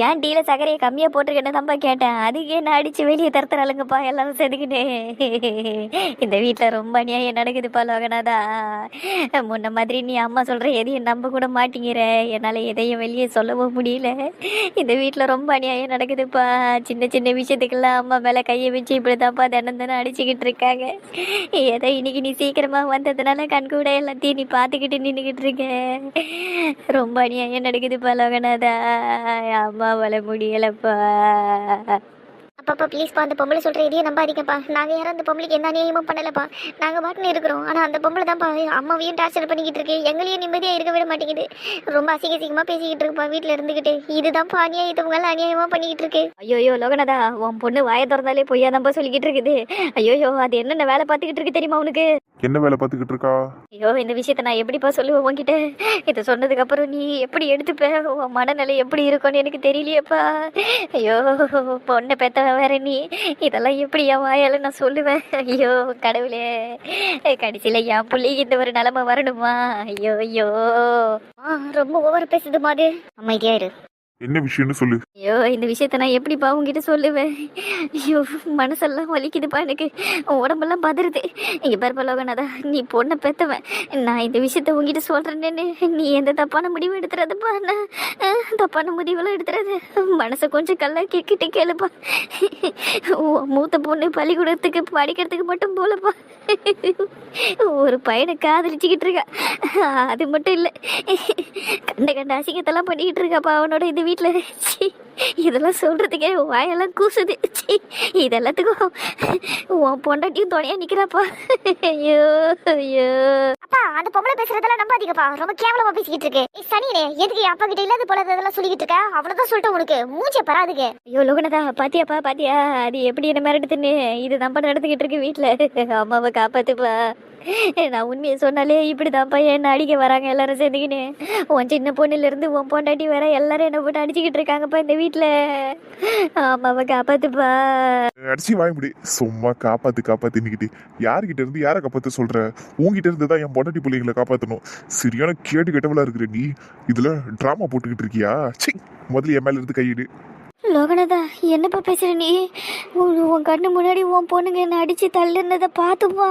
ஏன் டீல சக்கரையை கம்மியா போட்டிருக்கேன்னு தான்ப்பா கேட்டேன். அதுக்கு என்ன அடிச்சு வெளியே தரத்துறாளுங்கப்பா எல்லாரும் செதுக்கிட்டு. இந்த வீட்டுல ரொம்ப அநியாயம் நடக்குதுப்பா லோகநாதா. முன்ன மாதிரி நீ அம்மா சொல்ற எதையும் நம்ப கூட மாட்டேங்கிற. என்னால எதையும் வெளியே சொல்லவும் முடியல. இந்த வீட்டுல ரொம்ப அநியாயம் நடக்குதுப்பா. சின்ன சின்ன விஷயத்துக்கெல்லாம் அம்மா மேல கையை வச்சு இப்படிதான்ப்பா தினம் தினம் அடிச்சுக்கிட்டு இருக்காங்க. ஏதோ இன்னைக்கு நீ சீக்கிரமா வந்ததுனால கண் கூட எல்லாத்தையும் நீ பாத்துக்கிட்டு நின்னுகிட்டு இருக்க. ரொம்ப அநியாயம் நடக்குதுப்பா லோகநாதா. அம்மா வர முடியலப்பா. அப்பப்பா ப்ளீஸ்ப்பா, அந்த பொம்பளை சொல்கிற இதையே நம்பாதீங்கப்பா. நாங்கள் யாரும் அந்த பொம்பளைக்கு எந்த அநியாயமும் பண்ணலப்பா. நாங்கள் பாட்டுன்னு இருக்கிறோம். ஆனால் அந்த பொம்பளை தான்ப்பா அம்மாவையும் டார்ச்சர் பண்ணிக்கிட்டு இருக்கு. எங்களையும் நிம்மதியாக இருக்க விட மாட்டேங்குது. ரொம்ப அசிங்கமாக பேசிக்கிட்டு இருக்குப்பா வீட்டில் இருந்துக்கிட்டு. இதுதான்ப்பா அநியாயத்தவங்களாம் அநியாயமாக பண்ணிக்கிட்டு இருக்கு. ஐயோ லோகநாதா, உன் பொண்ணு வாயை திறந்தாலே பொய்யாதான்ப்பா சொல்லிக்கிட்டு இருக்குது. ஐயோ அது என்னென்ன வேலை பார்த்துக்கிட்டு இருக்கு தெரியுமா உனக்கு? என்ன வேலை பார்த்துக்கிட்டு இருக்கா? ஐயோ இந்த விஷயத்த நான் எப்படிப்பா சொல்லுவேன் உன்கிட்ட? இதை சொன்னதுக்கு அப்புறம் நீ எப்படி எடுத்துப்ப? உன் மனநிலை எப்படி இருக்கும்னு எனக்கு தெரியலையப்பா. ஐயோ பொண்ணை பெத்த வேற நீ, இதெல்லாம் எப்படி என் வாயால நான் சொல்லுவேன்? ஐயோ கடவுளே, கடைசியில என் பிள்ளைக்கு இந்த ஒரு நிலைமை வரணுமா? ஐயோ ஐயோ ரொம்ப ஓவர் பேசுது மாதிரி. அமைதியா இரு. என்ன விஷயம்னு சொல்லு. ஐயோ இந்த விஷயத்த நான் எப்படிப்பா உங்ககிட்ட சொல்லுவேன்? ஐயோ மனசெல்லாம் வலிக்குதுப்பா எனக்கு, உடம்பெல்லாம் பதறுது. இங்க பாருப்பா லோகநாதா, நீ பொண்ணை பெத்தவன். நான் இந்த விஷயத்த உங்ககிட்ட சொல்றேன்னு நீ எந்த தப்பான முடிவு எடுத்துறதுப்பா. தப்பான முடிவெல்லாம் எடுத்துறது. மனசை கொஞ்சம் கல்லா கிட்ட கேளுப்பா. மூத்த பொண்ணு பள்ளிக்கூடத்துக்கு படிக்கிறதுக்கு மட்டும் போலப்பா. ஒரு பையனை காதலிச்சுக்கிட்டு இருக்கா. அது மட்டும் இல்லை, கண்ட அசிங்கத்தெல்லாம் பண்ணிக்கிட்டு இருக்காப்பா அவனோட இந்த வீட்டுல. இதெல்லாம் சொல்றதுக்கே வாயெல்லாம் கூசுது. இதெல்லாத்துக்கும் உன் பொண்டாட்டியும் துணையா நிக்கிறாப்பா. ஐயோ ஐயோ அப்பா, அந்த பொம்பளை பேசுறதெல்லாம் நம்பாதீங்கப்பா. ரொம்ப கேவலமா பேசிக்கிட்டு இருக்கு. சனியனே, எதுக்கு அப்பா கிட்ட இல்லாத போல இதெல்லாம் சொல்லிக்கிட்டு இருக்க? அவ்வளவுதான் சொல்லிட்டு உனக்கு மூச்சே பராதுக்கு. ஐயோ லோகநாதா, பாத்தியாப்பா பாத்தியா அது எப்படி என்ன மிரட்டுதுன்னு? இதுதான்ப்பா நடந்துகிட்டு இருக்கு வீட்டுல. அம்மாவை காப்பாத்துப்பா. நான் உண்மையை சொன்னாலே இப்படிதான்ப்பா என்ன அடிக்க வராங்க எல்லாரும் சேர்ந்துக்கின்னு. உன் சின்ன பொண்ணுல இருந்து உன் பொண்டாட்டி வர எல்லாரும் என்ன போட்டு அடிச்சுக்கிட்டு இருக்காங்கப்பா இந்த வீட்டுல. அம்மாவை காப்பாத்துப்பா. அடிச்சு வாங்க முடி. சும்மா காப்பாத்து காப்பாத்துன்னுக்கிட்டு யாருக்கிட்ட இருந்து யாரை காப்பாத்து சொல்ற? உங்ககிட்ட இருந்து தான் என் பொண்டாட்டி பிள்ளைங்களை காப்பாத்தணும். சரியான கேட்டு கெட்டவளா இருக்கிற நீ. இதுல டிராமா போட்டுக்கிட்டு இருக்கியா? சி, முதல்ல என் மேல இருந்து கையிடு. லோகநாதா, என்னப்பா பேசுற நீ? உன் கண்ணு முன்னாடி உன் பொண்ணுங்க என்ன அடிச்சு தள்ளுனதை பார்த்துப்பா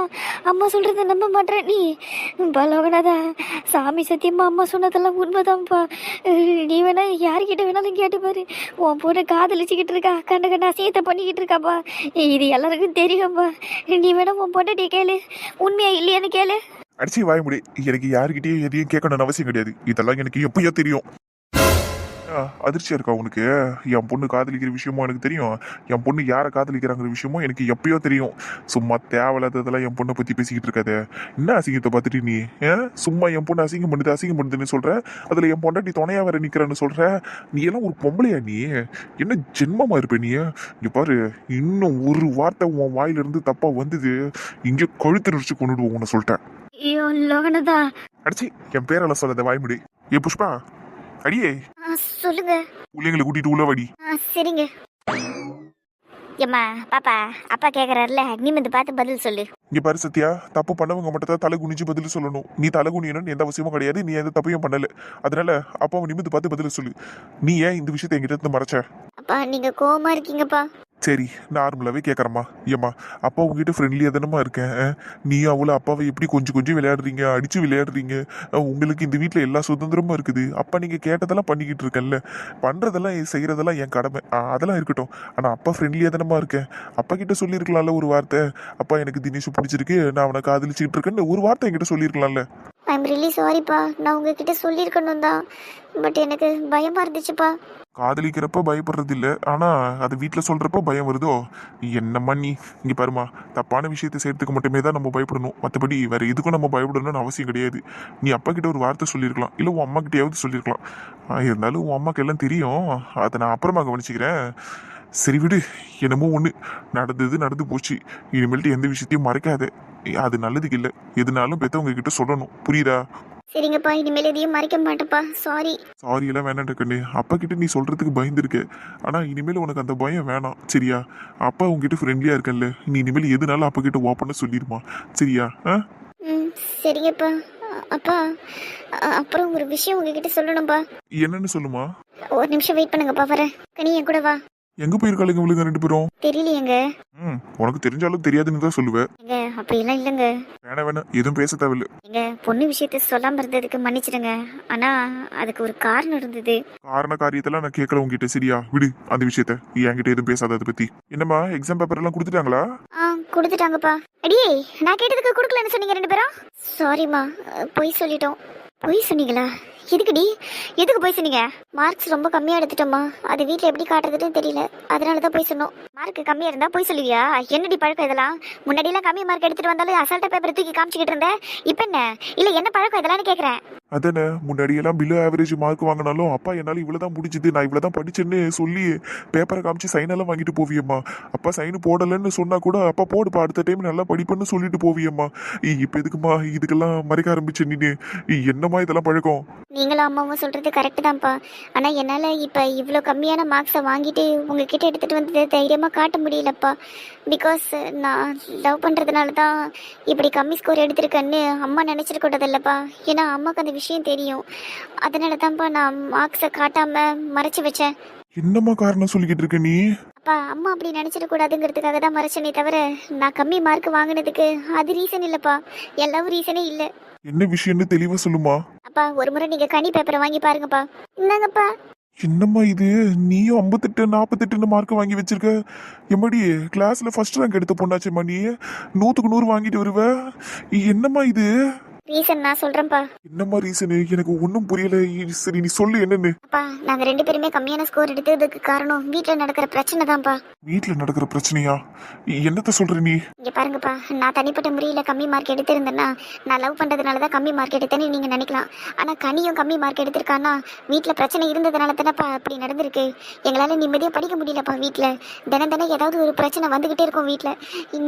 அம்மா சொல்றத நம்ப மாட்டேன் நீ. பா லோகநாதா, சாமி சத்தியமா அம்மா சொன்னதெல்லாம் உண்மைதான்ப்பா. நீ வேணா யாருக்கிட்ட வேணாலும் கேட்டு பாரு. உன் பொண்ணு காதலிச்சுக்கிட்டு இருக்கா, கண்ட கண்ட அசிங்கத்தை பண்ணிக்கிட்டு இருக்காப்பா. இது எல்லாருக்கும் தெரியும்ப்பா. நீ வேணா உன் பொண்ணை கேளு, உண்மையா இல்லையான்னு கேளு. அடிச்சு வாய முடி. எனக்கு யாருக்கிட்டயும் எதையும் கேட்கணும்னு அவசியம் கிடையாது. இதெல்லாம் எனக்கு எப்பயோ தெரியும். அதிர்ச்சியா இருக்கா உனக்கு? என் பொண்ணு காதலிக்கிற விஷயமும் எனக்கு தெரியும், என் பொண்ணு யாரை காதலிக்கிறாங்கிற விஷயமும் எனக்கு எப்பயோ தெரியும். சும்மா தேவையில்லாததெல்லாம் என் பொண்ணை பத்தி பேசிக்கிட்டு இருக்காத. என்ன அசிங்கத்தை பார்த்துட்டு நீ சும்மா என் பொண்ணு அசிங்கம் பண்ணுதுன்னு சொல்ற, அதுல என் பொண்டாட்டி துணையா வர நிக்கிறான்னு சொல்ற. நீ எல்லாம் ஒரு பொம்பளையா? நீ என்ன ஜென்மமா இருப்ப நீ? இங்க பாரு, இன்னும் ஒரு வார்த்தை உன் வாயிலிருந்து தப்பா வந்தது, இங்க கழுத்து நடிச்சு கொண்டுடுவோம் உன்னை சொல்லிட்டேன். ஐயோ லோகநாதா. அடிச்சு என் பேரெல்லாம் சொல்லாத, வாய்முடி. ஏ புஷ்பா, அடியே சொல்லுங்க. பிள்ளைங்களை கூட்டிட்டு உள்ள வாடி. சரிங்க. ஏம்மா பாப்பா, அப்பா கேக்குறாருல, நீ வந்து பார்த்து பதில் சொல்லு. இங்க பாரு சத்யா, தப்பு பண்ணவங்க மட்டும் தான் தலை குனிஞ்சு பதில் சொல்லணும். நீ தலை குனியணும்னு எந்த அவசியமும் கிடையாது. நீ எந்த தப்பையும் பண்ணல. அதனால அப்பாவை நிமிந்து பார்த்து பதில் சொல்லு. நீ ஏன் இந்த விஷயத்தை என்கிட்ட இருந்து மறைச்ச? அப்பா நீங்க கோவமா இருக்கீங்கப்பா. சரி, நார்மலாவே கேட்கறம்மா. ஏம்மா, அப்பா உங்ககிட்ட ஃப்ரெண்ட்லியா தானமா இருக்கேன். நீ அவளை அப்பாவை எப்படி கொஞ்சம் கொஞ்சம் விளையாடுறீங்க, அடிச்சு விளையாடுறீங்க. உங்களுக்கு இந்த வீட்டில் எல்லா சுதந்திரமும் இருக்குது. அப்பா நீங்க கேட்டதெல்லாம் பண்ணிக்கிட்டு இருக்கேன்ல, பண்றதெல்லாம் செய்யறதெல்லாம் என் கடமை. அதெல்லாம் இருக்கட்டும். ஆனா அப்பா ஃப்ரெண்ட்லியா தானமா இருக்கேன். அப்பா கிட்ட சொல்லியிருக்கலாம்ல ஒரு வார்த்தை. அப்பா எனக்கு தினேஷ் பிடிச்சிருக்கு, நான் அவனை காதலிச்சுக்கிட்டு இருக்கேன்னு ஒரு வார்த்தை என்கிட்ட சொல்லியிருக்கலாம்ல. ஐம் ரியலி சாரிப்பா. நான் உங்ககிட்ட சொல்லியிருக்கணும் தான், பட் எனக்கு பயமா இருந்துச்சுப்பா. காதலிக்கிறப்ப பயப்படுறது இல்லை, ஆனா அது வீட்டில் சொல்றப்ப பயம் வருதோ? என்னம்மா நீ? இங்க பாருமா, தப்பான விஷயத்தை செய்யறதுக்கு மட்டுமே தான் நம்ம பயப்படணும். மற்றபடி வேற எதுக்கும் நம்ம பயப்படணும்னு அவசியம் கிடையாது. நீ அப்பா கிட்ட ஒரு வார்த்தை சொல்லியிருக்கலாம், இல்லை உன் அம்மா கிட்டயாவது சொல்லியிருக்கலாம். இருந்தாலும் உன் அம்மாக்கு எல்லாம் தெரியும், அதை நான் அப்புறமா கவனிச்சுக்கிறேன். சரி விடு, என்னமோ ஒன்று நடந்து போச்சு. இனிமேல்ட்டு எந்த விஷயத்தையும் மறைக்காத. அது நல்லதுக்கு இல்லை. எதுனாலும் பெற்றவங்க கிட்ட சொல்லணும், புரியுதா? சரிங்கப்பா, இனிமேல் எதையும் மறைக்க மாட்டேப்பா. சாரி. சாரி எல்லாம் வேணாம் கண்ணு. அப்பா கிட்ட நீ சொல்றதுக்கு பயந்துருக்க, ஆனா இனிமேல் உனக்கு அந்த பயம் வேணாம், சரியா? அப்பா உங்ககிட்ட ஃப்ரெண்ட்லியா இருக்கல்ல, நீ இனிமேல் எதுனாலும் அப்பா கிட்ட ஓப்பனா சொல்லிடுமா, சரியா? சரிங்கப்பா. அப்பா, அப்புறம் ஒரு விஷயம் உங்ககிட்ட சொல்லணும்பா. என்னன்னு சொல்லுமா? ஒரு நிமிஷம் வெயிட் பண்ணுங்கப்பா, வரேன். கனி என் கூட வா. எங்க போயிருக்காளுங்க இவளுங்க ரெண்டு பேரும்? தெரியலையேங்க. உனக்கு தெரிஞ்சாலும் தெரியாதுன்னு தான் சொல்லுவேன். எங்க அப்படியெல்லாம் இல்லைங்க. வேணாம், எதுவும் பேச தேவையில்ல. எங்க பொண்ணு விஷயத்த சொல்லாம இருந்ததுக்கு மன்னிச்சிடுங்க. ஆனா அதுக்கு ஒரு காரணம் இருந்தது. காரியத்தெல்லாம் நான் கேட்கல உங்ககிட்ட, சரியா? விடு அந்த விஷயத்த. என்கிட்ட எதுவும் பேசாத அதை பத்தி. என்னம்மா, எக்ஸாம் பேப்பர் எல்லாம் கொடுத்துட்டாங்களா? கொடுத்துட்டாங்கப்பா. அடியே, நான் கேட்டதுக்கு கொடுக்கலன்னு சொன்னீங்க ரெண்டு பேரும். சாரிம்மா, பொய் சொல்லிட்டோம். பொய் சொன்னீங்களா? எதுக்குடி? எதுக்கு போய் சொன்னீங்க? மார்க்ஸ் ரொம்ப கம்மியா எடுத்துட்டோமா, அது வீட்டில் எப்படி காட்டுறதுன்னு தெரியல, அதனால தான் போய் சொன்னோம். மார்க் கம்மியா இருந்தா போய் சொல்லுவியா? என்னடி பழக்கம் இதெல்லாம்? முன்னாடியெல்லாம் கம்மி மார்க் எடுத்துட்டு வந்தாலும் அசால்ட்டா பேப்பர் தூக்கி காமிச்சிக்கிட்டு இருந்தேன். இப்போ என்ன? இல்லை என்ன பழக்கம் இதெல்லாம் கேட்குறேன். அதானே, முன்னாடியெல்லாம் பிலோ ஆவரேஜ் மார்க் வாங்கினாலும் அப்பா என்னால் இவ்வளோதான் முடிஞ்சுது, நான் இவ்வளோதான் படிச்சேன்னு சொல்லி பேப்பரை காமிச்சு சைனெல்லாம் வாங்கிட்டு போவியம்மா. அப்பா சைனு போடலைன்னு சொன்னா கூட அப்பா போடுப்பா, அடுத்த டைம் நல்லா படிப்பேன்னு சொல்லிட்டு போவியம்மா. இப்போ எதுக்குமா இதுக்கெல்லாம் மறைக்க ஆரம்பிச்சு நீ? என்னம்மா இதெல்லாம் பழக்கம்? நீங்களும் அம்மாவும் சொல்றது கரெக்டு தான்ப்பா. ஆனால் என்னால் இப்போ இவ்வளோ கம்மியான மார்க்ஸை வாங்கிட்டு உங்ககிட்ட எடுத்துகிட்டு வந்து தைரியமாக காட்ட முடியலப்பா. பிகாஸ் நான் லவ் பண்ணுறதுனால தான் இப்படி கம்மி ஸ்கோர் எடுத்திருக்கேன்னு அம்மா நினச்சிருக்கூடாதில்லப்பா. ஏன்னா அம்மாவுக்கு அந்த விஷயம் தெரியும். அதனால தான்ப்பா நான் மார்க்ஸை காட்டாமல் மறைச்சி வச்சேன். என்னம்மா காரணம் சொல்லிக்கிட்டு இருக்க நீ? அப்பா, அம்மா அப்படி நினச்சிடக்கூடாதுங்கிறதுக்காக தான் மறைச்சனே தவிர நான் கம்மி மார்க் வாங்கினதுக்கு அது ரீசன் இல்லைப்பா. எல்லாவும் ரீசனே இல்லை. என்ன விஷயம்னு தெளிவா சொல்லுமா? அப்பா, ஒரு முறை நீங்கள் கனி பேப்பரை வாங்கி பாருங்கப்பா. இந்தாங்கப்பா. என்னம்மா இது, நீயும் 58 48 மார்க் வாங்கி வச்சிருக்க. எம்மாடி, கிளாஸ்ல ஃபர்ஸ்ட் ரேங்க் எடுத்த பொண்ணாச்சேம்மா நீ. 100க்கு 100 வாங்கிட்டு வருவ. என்னம்மா இது? ரீசன் நான் சொல்றேன்ப்பா. என்னம்மா ரீசன்? எனக்கு ஒன்றும் புரியல. சரி நீ சொல்லு என்னன்னு. அப்பா, நாங்க ரெண்டு பேருமே கம்மியான ஸ்கோர் எடுத்ததுக்கு காரணம் வீட்டுல நடக்கிற பிரச்சனை தான்ப்பா. வீட்டுல நடக்கிற பிரச்சனையா? என்னத்த சொல்ற நீ? இங்க பாருங்கப்பா, நான் தனிப்பட்ட முறையில கம்மி மார்க் எடுத்திருந்தேன்னா நான் லவ் பண்றதுனாலதான் கம்மி மார்க் எடுத்தேன்னு நீங்க நினைக்கலாம். ஆனா கனியும் கம்மி மார்க் எடுத்திருக்கான்னா வீட்டுல பிரச்சனை இருந்ததுனால தானப்பா அப்படி நடந்திருக்கு. எங்களால நிம்மதியா படிக்க முடியலப்பா. வீட்டுல தினம் தினம் ஏதாவது ஒரு பிரச்சனை வந்துகிட்டே இருக்கும். வீட்டுல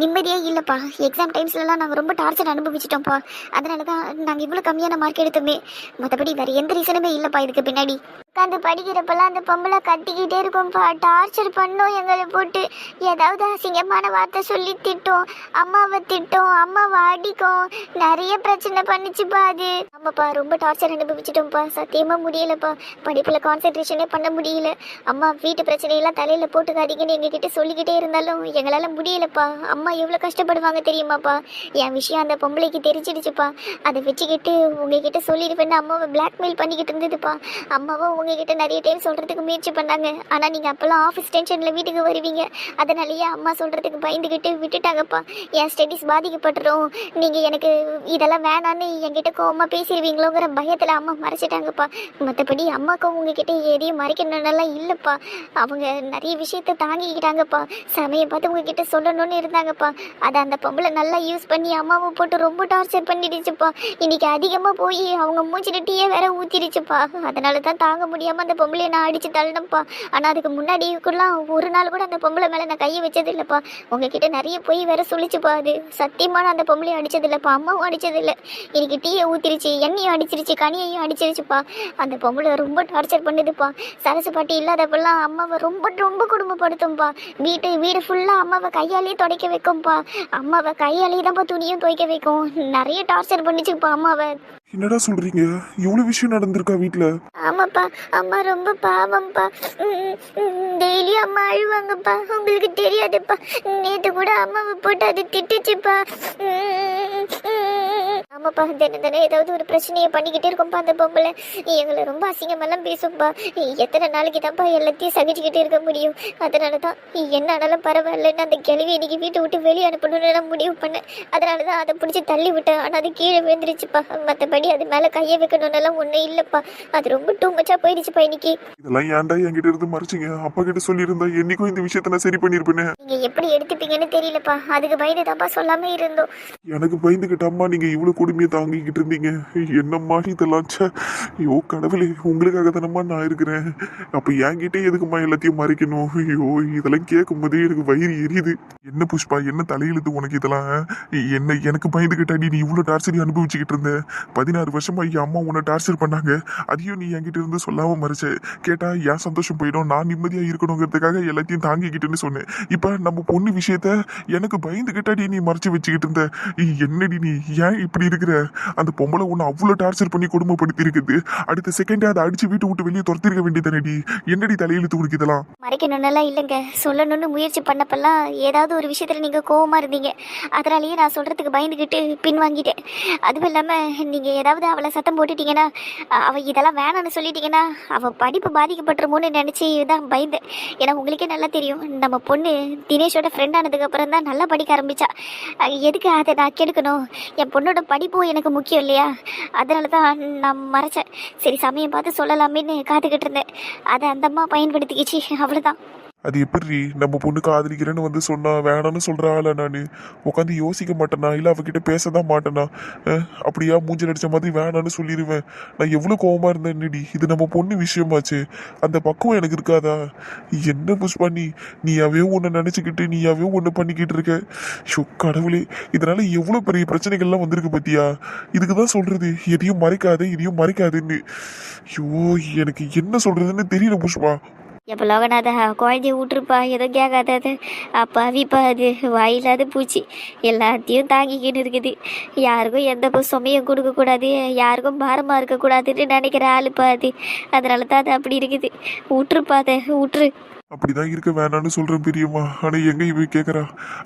நிம்மதியே இல்லப்பா. எக்ஸாம் டைம்ஸ்ல எல்லாம் நாங்க ரொம்ப டார்ச்சர் அனுபவிச்சிட்டோம்ப்பா. அதனாலதான் நாங்க இவ்வளவு கம்மியான மார்க் எடுத்தோமே. மற்றபடி வேற எந்த ரீசனுமே இல்லப்பா இதுக்கு பின்னாடி. உட்காந்து படிக்கிறப்பெல்லாம் அந்த பொம்பளை கத்திக்கிட்டே இருக்கும்ப்பா. டார்ச்சர் பண்ணும் எங்களை போட்டு. ஏதாவது அசிங்கமான வார்த்தை சொல்லி திட்டும், அம்மாவை திட்டும், அம்மாவை அடிக்கும், நிறைய பிரச்சனை பண்ணிச்சுப்பா அது. ஆமாப்பா, ரொம்ப டார்ச்சர் அனுபவிச்சிட்டோம்ப்பா. சத்தியமா முடியலப்பா, படிப்புல கான்சென்ட்ரேஷனே பண்ண முடியல. அம்மா வீட்டு பிரச்சனையெல்லாம் தலையில போட்டுக்காதீங்கன்னு எங்ககிட்ட சொல்லிக்கிட்டே இருந்தாலும் எங்களால முடியலப்பா. அம்மா எவ்வளவு கஷ்டப்படுவாங்க தெரியுமாப்பா. என் விஷயம் அந்த பொம்பளைக்கு தெரிஞ்சிடுச்சுப்பா. அதை வச்சுக்கிட்டு உங்ககிட்ட சொல்லிடுவேன்னு அம்மாவை பிளாக்மெயில் பண்ணிக்கிட்டு இருந்ததுப்பா. அம்மாவும் உங்ககிட்ட நிறைய டைம் சொல்றதுக்கு முயற்சி பண்ணாங்க. ஆனா நீங்க அப்பெல்லாம் ஆஃபீஸ் டென்ஷன்ல வீட்டுக்கு வருவீங்க. அதனாலயே அம்மா சொல்றதுக்கு பயந்துகிட்டு விட்டுட்டாங்கப்பா. என் ஸ்டடீஸ் பாதிக்கப்பட்டுரும், நீங்க எனக்கு இதெல்லாம் வேணான்னு என்கிட்ட கோவமா பேசிடுவீங்களோங்கிற பயத்துல அம்மா மறைச்சிட்டாங்கப்பா. மற்றபடி அம்மாக்கும் உங்ககிட்ட எதையும் மறைக்கணும்னெல்லாம் இல்லப்பா. அவங்க நிறைய விஷயத்த தாங்கிக்கிட்டாங்கப்பா. சமயம் பார்த்து உங்ககிட்ட சொல்லணும்னு இருந்தாங்கப்பா. அதை அந்த பொம்பளை நல்லா யூஸ் பண்ணி அம்மாவை போட்டு ரொம்ப டார்ச்சர் பண்ணிடுச்சுப்பா. இன்னைக்கு அதிகமா போய் அவங்க மூஞ்சில டீயே வேற ஊத்திடுச்சுப்பா. அதனால தான் தாங்க முடியாம அந்த பொம்பளையை நான் அடிச்சு தள்ளனப்பா. ஆனா அதுக்கு முன்னாடிக்குலாம் ஒரு நாள் கூட அந்த பொம்பளை மேல நான் கையை வச்சது இல்லப்பா. உங்ககிட்ட நிறைய போய் வேற சொல்லிச்சுப்பா. அது சத்தியமா நான் அந்த பொம்பளையும் அடிச்சது இல்லப்பா, அம்மாவும் அடிச்சது இல்லை. இன்னைக்கு டீயை ஊத்திருச்சு, எண்ணெயும் அடிச்சிருச்சு, கனியையும் அடிச்சிருச்சுப்பா. அந்த பொம்பளை ரொம்ப டார்ச்சர் பண்ணுதுப்பா. சரசு பாட்டி இல்லாதப்பெல்லாம் அம்மாவை ரொம்ப ரொம்ப குடும்பப்படுத்தும்பா. வீடு ஃபுல்லா அம்மாவை கையாலேயே துடைக்க வைக்கும்பா. அம்மாவை கையாலேயே தான்ப்பா துணியும் துவைக்க வைக்கும். நிறைய டார்ச்சர் பண்ணிச்சுப்பா அம்மாவை. என்னடா சொல்றீங்க? இவ்வளவு விஷயம் நடந்திருக்கா வீட்ல? ஆமாப்பா, அம்மா ரொம்ப பாவம்ப்பா. டெய்லி அம்மா அழுவாங்கப்பா. உங்களுக்கு தெரியாதுப்பா, நேற்று கூட அம்மாவை போட்டு அது திட்டுச்சுப்பா. ஆமாப்பா, தினம் ஏதாவது ஒரு பிரச்சனையை பண்ணிக்கிட்டே இருக்கும்ப்பா அந்த பொம்பளை. எங்களை ரொம்ப அசிங்கமெல்லாம் பேசும்பா. எத்தனை நாளைக்கு தான்ப்பா எல்லாத்தையும் சகிச்சுக்கிட்டே இருக்க முடியும்? அதனால தான் என்ன ஆனாலும் பரவாயில்லன்னு அந்த கிழவி இன்னைக்கு வீட்டை விட்டு வெளியே அனுப்பணும்னு நான் முடிவு பண்ணேன். அதனால தான் அதை பிடிச்சி தள்ளி விட்டேன். ஆனால் அது கீழே விழுந்துருச்சுப்பா. மற்றபடி அது மேலே கையை வைக்கணும்னெல்லாம் ஒன்றும் இல்லைப்பா. அது ரொம்ப டூ மச்சா போயிடுச்சுப்பா இன்னைக்கு. இதெல்லாம் ஏன்டா என்கிட்ட இருந்து மறைச்சிங்க? அப்பா கிட்ட சொல்லியிருந்தா என்னைக்கும் இந்த விஷயத்த நான் சரி பண்ணிருப்பேனே. நீங்க எப்படி எடுத்துப்பீங்கன்னு தெரியலப்பா. அதுக்கு பயந்து தான்ப்பா சொல்லாம இருந்தோம். எனக்கு பயந்துகிட்டாம்மா நீங்க இவ்வளவு கொடுமையை தாங்கிக்கிட்டு இருந்தீங்க. என்னம்மா இதெல்லாம்? ஐயோ கடவுளே, உங்களுக்காக தானம்மா நான் இருக்கிறேன். அப்ப என்கிட்ட எதுக்குமா எல்லாத்தையும் மறைக்கணும்? ஐயோ இதெல்லாம் கேட்கும் போதே எனக்கு வயிறு எரியுது. என்ன புஷ்பா, என்ன தலையெழுத்து உனக்கு இதெல்லாம்? எனக்கு பயந்துகிட்டாடி நீ இவ்வளவு டார்ச்சர் அனுபவிச்சுக்கிட்டு இருந்த. 16 வருஷமா என் அம்மா உன்னை டார்ச்சர் பண்ணாங்க. அதையும் நீ என்கிட்ட இருந்து சொல்லாம மறைச்ச. கேட்டா என் சந்தோஷம் போயிடும், நான் நிம்மதியா இருக்கணுங்கிறதுக்காக எல்லாத்தையும் தாங்கிக்கிட்டுன்னு சொன்னேன். இப்ப நம்ம பொண்ணு விஷயத்த எனக்கு பயந்துகிட்டாடி நீ மறைச்சு வச்சுக்கிட்டு இருந்த. என்னடி நீ ஏன் இப்படி இருக்கிற? அந்த பொம்பளை உன்னை அவ்வளவு டார்ச்சர் பண்ணி கொடுமைப்படுத்தி இருக்குது. அடுத்த செகண்டே அதை அடிச்சு வீட்டு விட்டு வெளியே துரத்திருக்க வேண்டியதானடி. என்னடி தலையெழுத்து உனக்கு இதெல்லாம்? மறைக்கணும்னெல்லாம் இல்லைங்க. சொல்லணும்னு முயற்சி பண்ணப்பெல்லாம் ஏதாவது ஒரு விஷயத்துல நீங்க கோவமா இருந்தீங்க. அதனாலேயே நான் சொல்றதுக்கு பயந்துக்கிட்டு பின்வாங்கிட்டேன். அதுவும் இல்லாம நீங்க ஏதாவது அவளை சத்தம் போட்டுட்டீங்கன்னா, அவ இதெல்லாம் வேணான்னு சொல்லிட்டீங்கன்னா அவ படிப்பு பாதிக்கப்பட்டுருமோன்னு நினைச்சு தான் பயந்தேன். ஏன்னா உங்களுக்கே நல்லா தெரியும், நம்ம பொண்ணு தினேஷோட ஃப்ரெண்ட் ஆனதுக்கு அப்புறம் தான் நல்லா படிக்க ஆரம்பிச்சா. எதுக்கு அதை நான் கெடுக்கணும்? என் பொண்ணோட படிப்பும் எனக்கு முக்கியம் இல்லையா? அதனால தான் நான் மறைச்சேன். சரி சமயம் பார்த்து சொல்லலாமேன்னு காத்துக்கிட்டு இருந்தேன். அதை அந்த அம்மா பயன்படுத்திக்கிச்சு, அவ்வளோதான். அது எப்படி நம்ம பொண்ணு காதலிக்கிறேன்னு வந்து சொன்னா வேணான்னு சொல்ற ஆளா? நான் உட்காந்து யோசிக்க மாட்டேனா? இல்லை அவகிட்ட பேசதான் மாட்டேனா? அப்படியா மூஞ்சில் அடிச்ச மாதிரி வேணான்னு சொல்லிடுவேன். நான் எவ்வளோ கோவமா இருந்தேன் என்னடி. இது நம்ம பொண்ணு விஷயமாச்சு, அந்த பக்குவம் எனக்கு இருக்காதா? என்ன புஷ்பா நீயாவே ஒன்று நினச்சிக்கிட்டு நீயாவே ஒன்று பண்ணிக்கிட்டு இருக்க. ஷோ கடவுளே, இதனால எவ்வளோ பெரிய பிரச்சனைகள்லாம் வந்திருக்கு பத்தியா? இதுக்கு தான் சொல்றது எதையும் மறைக்காது, இதையும் மறைக்காதுன்னு. ஐயோ எனக்கு என்ன சொல்றதுன்னு தெரியல புஷ்பா. எப்போ லோகநாத குழந்தைய விட்டுருப்பா, ஏதோ கேட்காதது அப்பாவிப்பா. அது வாயில்லாத பூச்சி எல்லாத்தையும் தாங்கிக்கின்னு இருக்குது. யாருக்கும் எந்த சுமையும் கொடுக்கக்கூடாது, யாருக்கும் பாரமாக இருக்கக்கூடாதுன்னு நினைக்கிற ஆளுப்பா அது. அதனால தான் அது அப்படி இருக்குது. விட்டுருப்பா, அதை விட்டுரு. அப்படிதான் இருக்க வேணான்னு சொல்றேன் பெரியம்மா. ஆனா எங்க இவ கேக்குறா?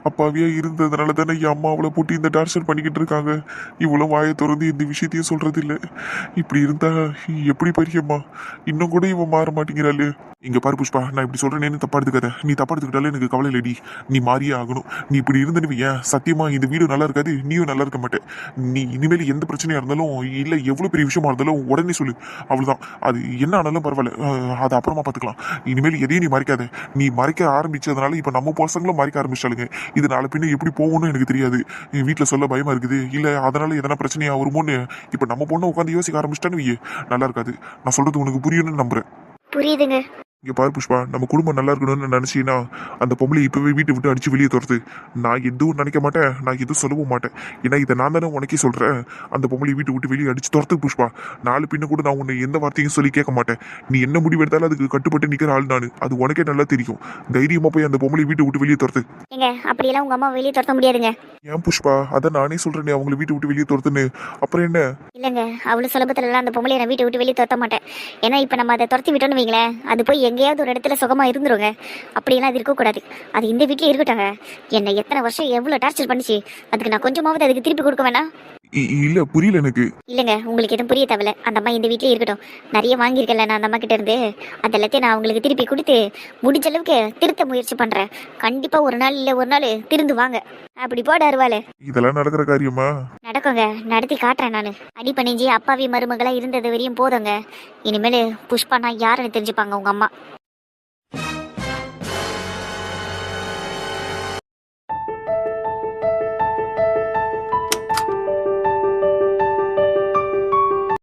அப்பாவியா இருந்ததுனால தானே என் அம்மா அவளை போட்டு இந்த டார்ச்சர் பண்ணிக்கிட்டு இருக்காங்க. இவ்வளவு வாயை திறந்து இந்த விஷயத்தையும் சொல்றது இல்லை. இப்படி இருந்தா எப்படி பெரியம்மா? இன்னும் கூட இவன் மாற மாட்டேங்கிறாளு. இங்க பாரு புஷ்பா, நான் இப்படி சொல்றேன்னு தப்பா எடுத்துக்காத. நீ தப்பா எடுத்துக்கிட்டாலே எனக்கு கவலை இல்லடி. நீ மாறியே ஆகணும். நீ இப்படி இருந்தனு ஏன் சத்தியமா இந்த வீடு நல்லா இருக்காது, நீயும் நல்லா இருக்க மாட்டேன். நீ இனிமேல் எந்த பிரச்சனையா இருந்தாலும் இல்ல எவ்வளவு பெரிய விஷயமா இருந்தாலும் உடனே சொல்லு. அவ்வளவுதான். அது என்ன ஆனாலும் பரவாயில்ல, அது அப்புறமா பாத்துக்கலாம். இனிமேல் எதையும் நீ மறைக்காத. நீ மறைக்க ஆரம்பிச்சதுனால இப்ப நம்ம பசங்களும் மறைக்க ஆரம்பிச்சாலுங்க. இது நாளை பின்ன எப்படி போகணும்னு எனக்கு தெரியாது. வீட்டுல சொல்ல பயமா இருக்குது. இல்ல அதனால எதனா பிரச்சனையா வருமோன்னு இப்ப நம்ம பொண்ணு உட்காந்து யோசிக்க ஆரம்பிச்சிட்டான்னு நல்லா இருக்காது. நான் சொல்றது உனக்கு புரியும்னு நம்புறேன். புரியுதுங்க. இங்க பாரு புஷ்பா, நம்ம குடும்பம் நல்லா இருக்கணும்னு நினைச்சீங்கன்னா அந்த பொம்பளை இப்பவே வீட்டை விட்டு அடிச்சு வெளியே துரத்து. நான் எதுவும் நினைக்க மாட்டேன், நான் எதுவும் சொல்லவும் மாட்டேன். ஏன்னா இதை நான் தானே உனக்கே சொல்றேன். அந்த பொம்பளை வீட்டை விட்டு வெளியே அடிச்சு துரத்து புஷ்பா. நாலு பின்ன கூட நான் உன்னை எந்த வார்த்தையும் சொல்லி கேட்க மாட்டேன். நீ என்ன முடிவு எடுத்தாலும் அதுக்கு கட்டுப்பட்டு நிக்கிற ஆள் நான். அது உனக்கே நல்லா தெரியும். தைரியமா போய் அந்த பொம்பளை வீட்டை விட்டு வெளியே துரத்து. ஏங்க அப்படியெல்லாம் உங்க அம்மா வெளியே துரத்த முடியாதுங்க. ஏன் புஷ்பா, அதான் நானே சொல்றேனே அவங்களை வீட்டை விட்டு வெளியே துரத்துன்னு. அப்புறம் என்ன? இல்லைங்க, அவ்வளோ சுலபத்துலலாம் அந்த பொம்பளையை நான் வீட்டை விட்டு வெளியே துரத்த மாட்டேன். ஏன்னா இப்போ நம்ம அதை துரத்தி விட்டோன்னு வைங்களேன், அது போய் எங்கேயாவது ஒரு இடத்துல சுகமாக இருந்துருங்க. அப்படியெல்லாம் அது இருக்கக்கூடாது. அது இந்த வீட்டிலே இருக்கட்டாங்க. என்னை எத்தனை வருஷம் எவ்வளோ டார்ச்சர் பண்ணிச்சு, அதுக்கு நான் கொஞ்சமாவது அதுக்கு திருப்பி கொடுக்க வேணாம். இல்ல புரியல எனக்கு. இல்லைங்க, உங்களுக்கு எதுவும் புரிய தேவையில்ல. அந்த அம்மா இந்த வீட்டிலே இருக்கட்டும். நிறைய வாங்கியிருக்கல நான் அந்த அம்மா கிட்ட இருந்து. அது எல்லாத்தையும் நான் உங்களுக்கு திருப்பி கொடுத்து முடிஞ்ச அளவுக்கு திருத்த முயற்சி பண்ணுறேன். கண்டிப்பாக ஒரு நாள் இல்லை ஒரு நாள் திருந்து வாங்க. அப்படி போட அருவாள். இதெல்லாம் நடக்கிற காரியமா? நடக்குங்க, நடத்தி காட்டுறேன் நான். அடி பணிஞ்சு அப்பாவி மருமகளாக இருந்தது வரையும் போதுங்க. இனிமேல் புஷ்பா நான் யாருன்னு தெரிஞ்சுப்பாங்க உங்கள் அம்மா.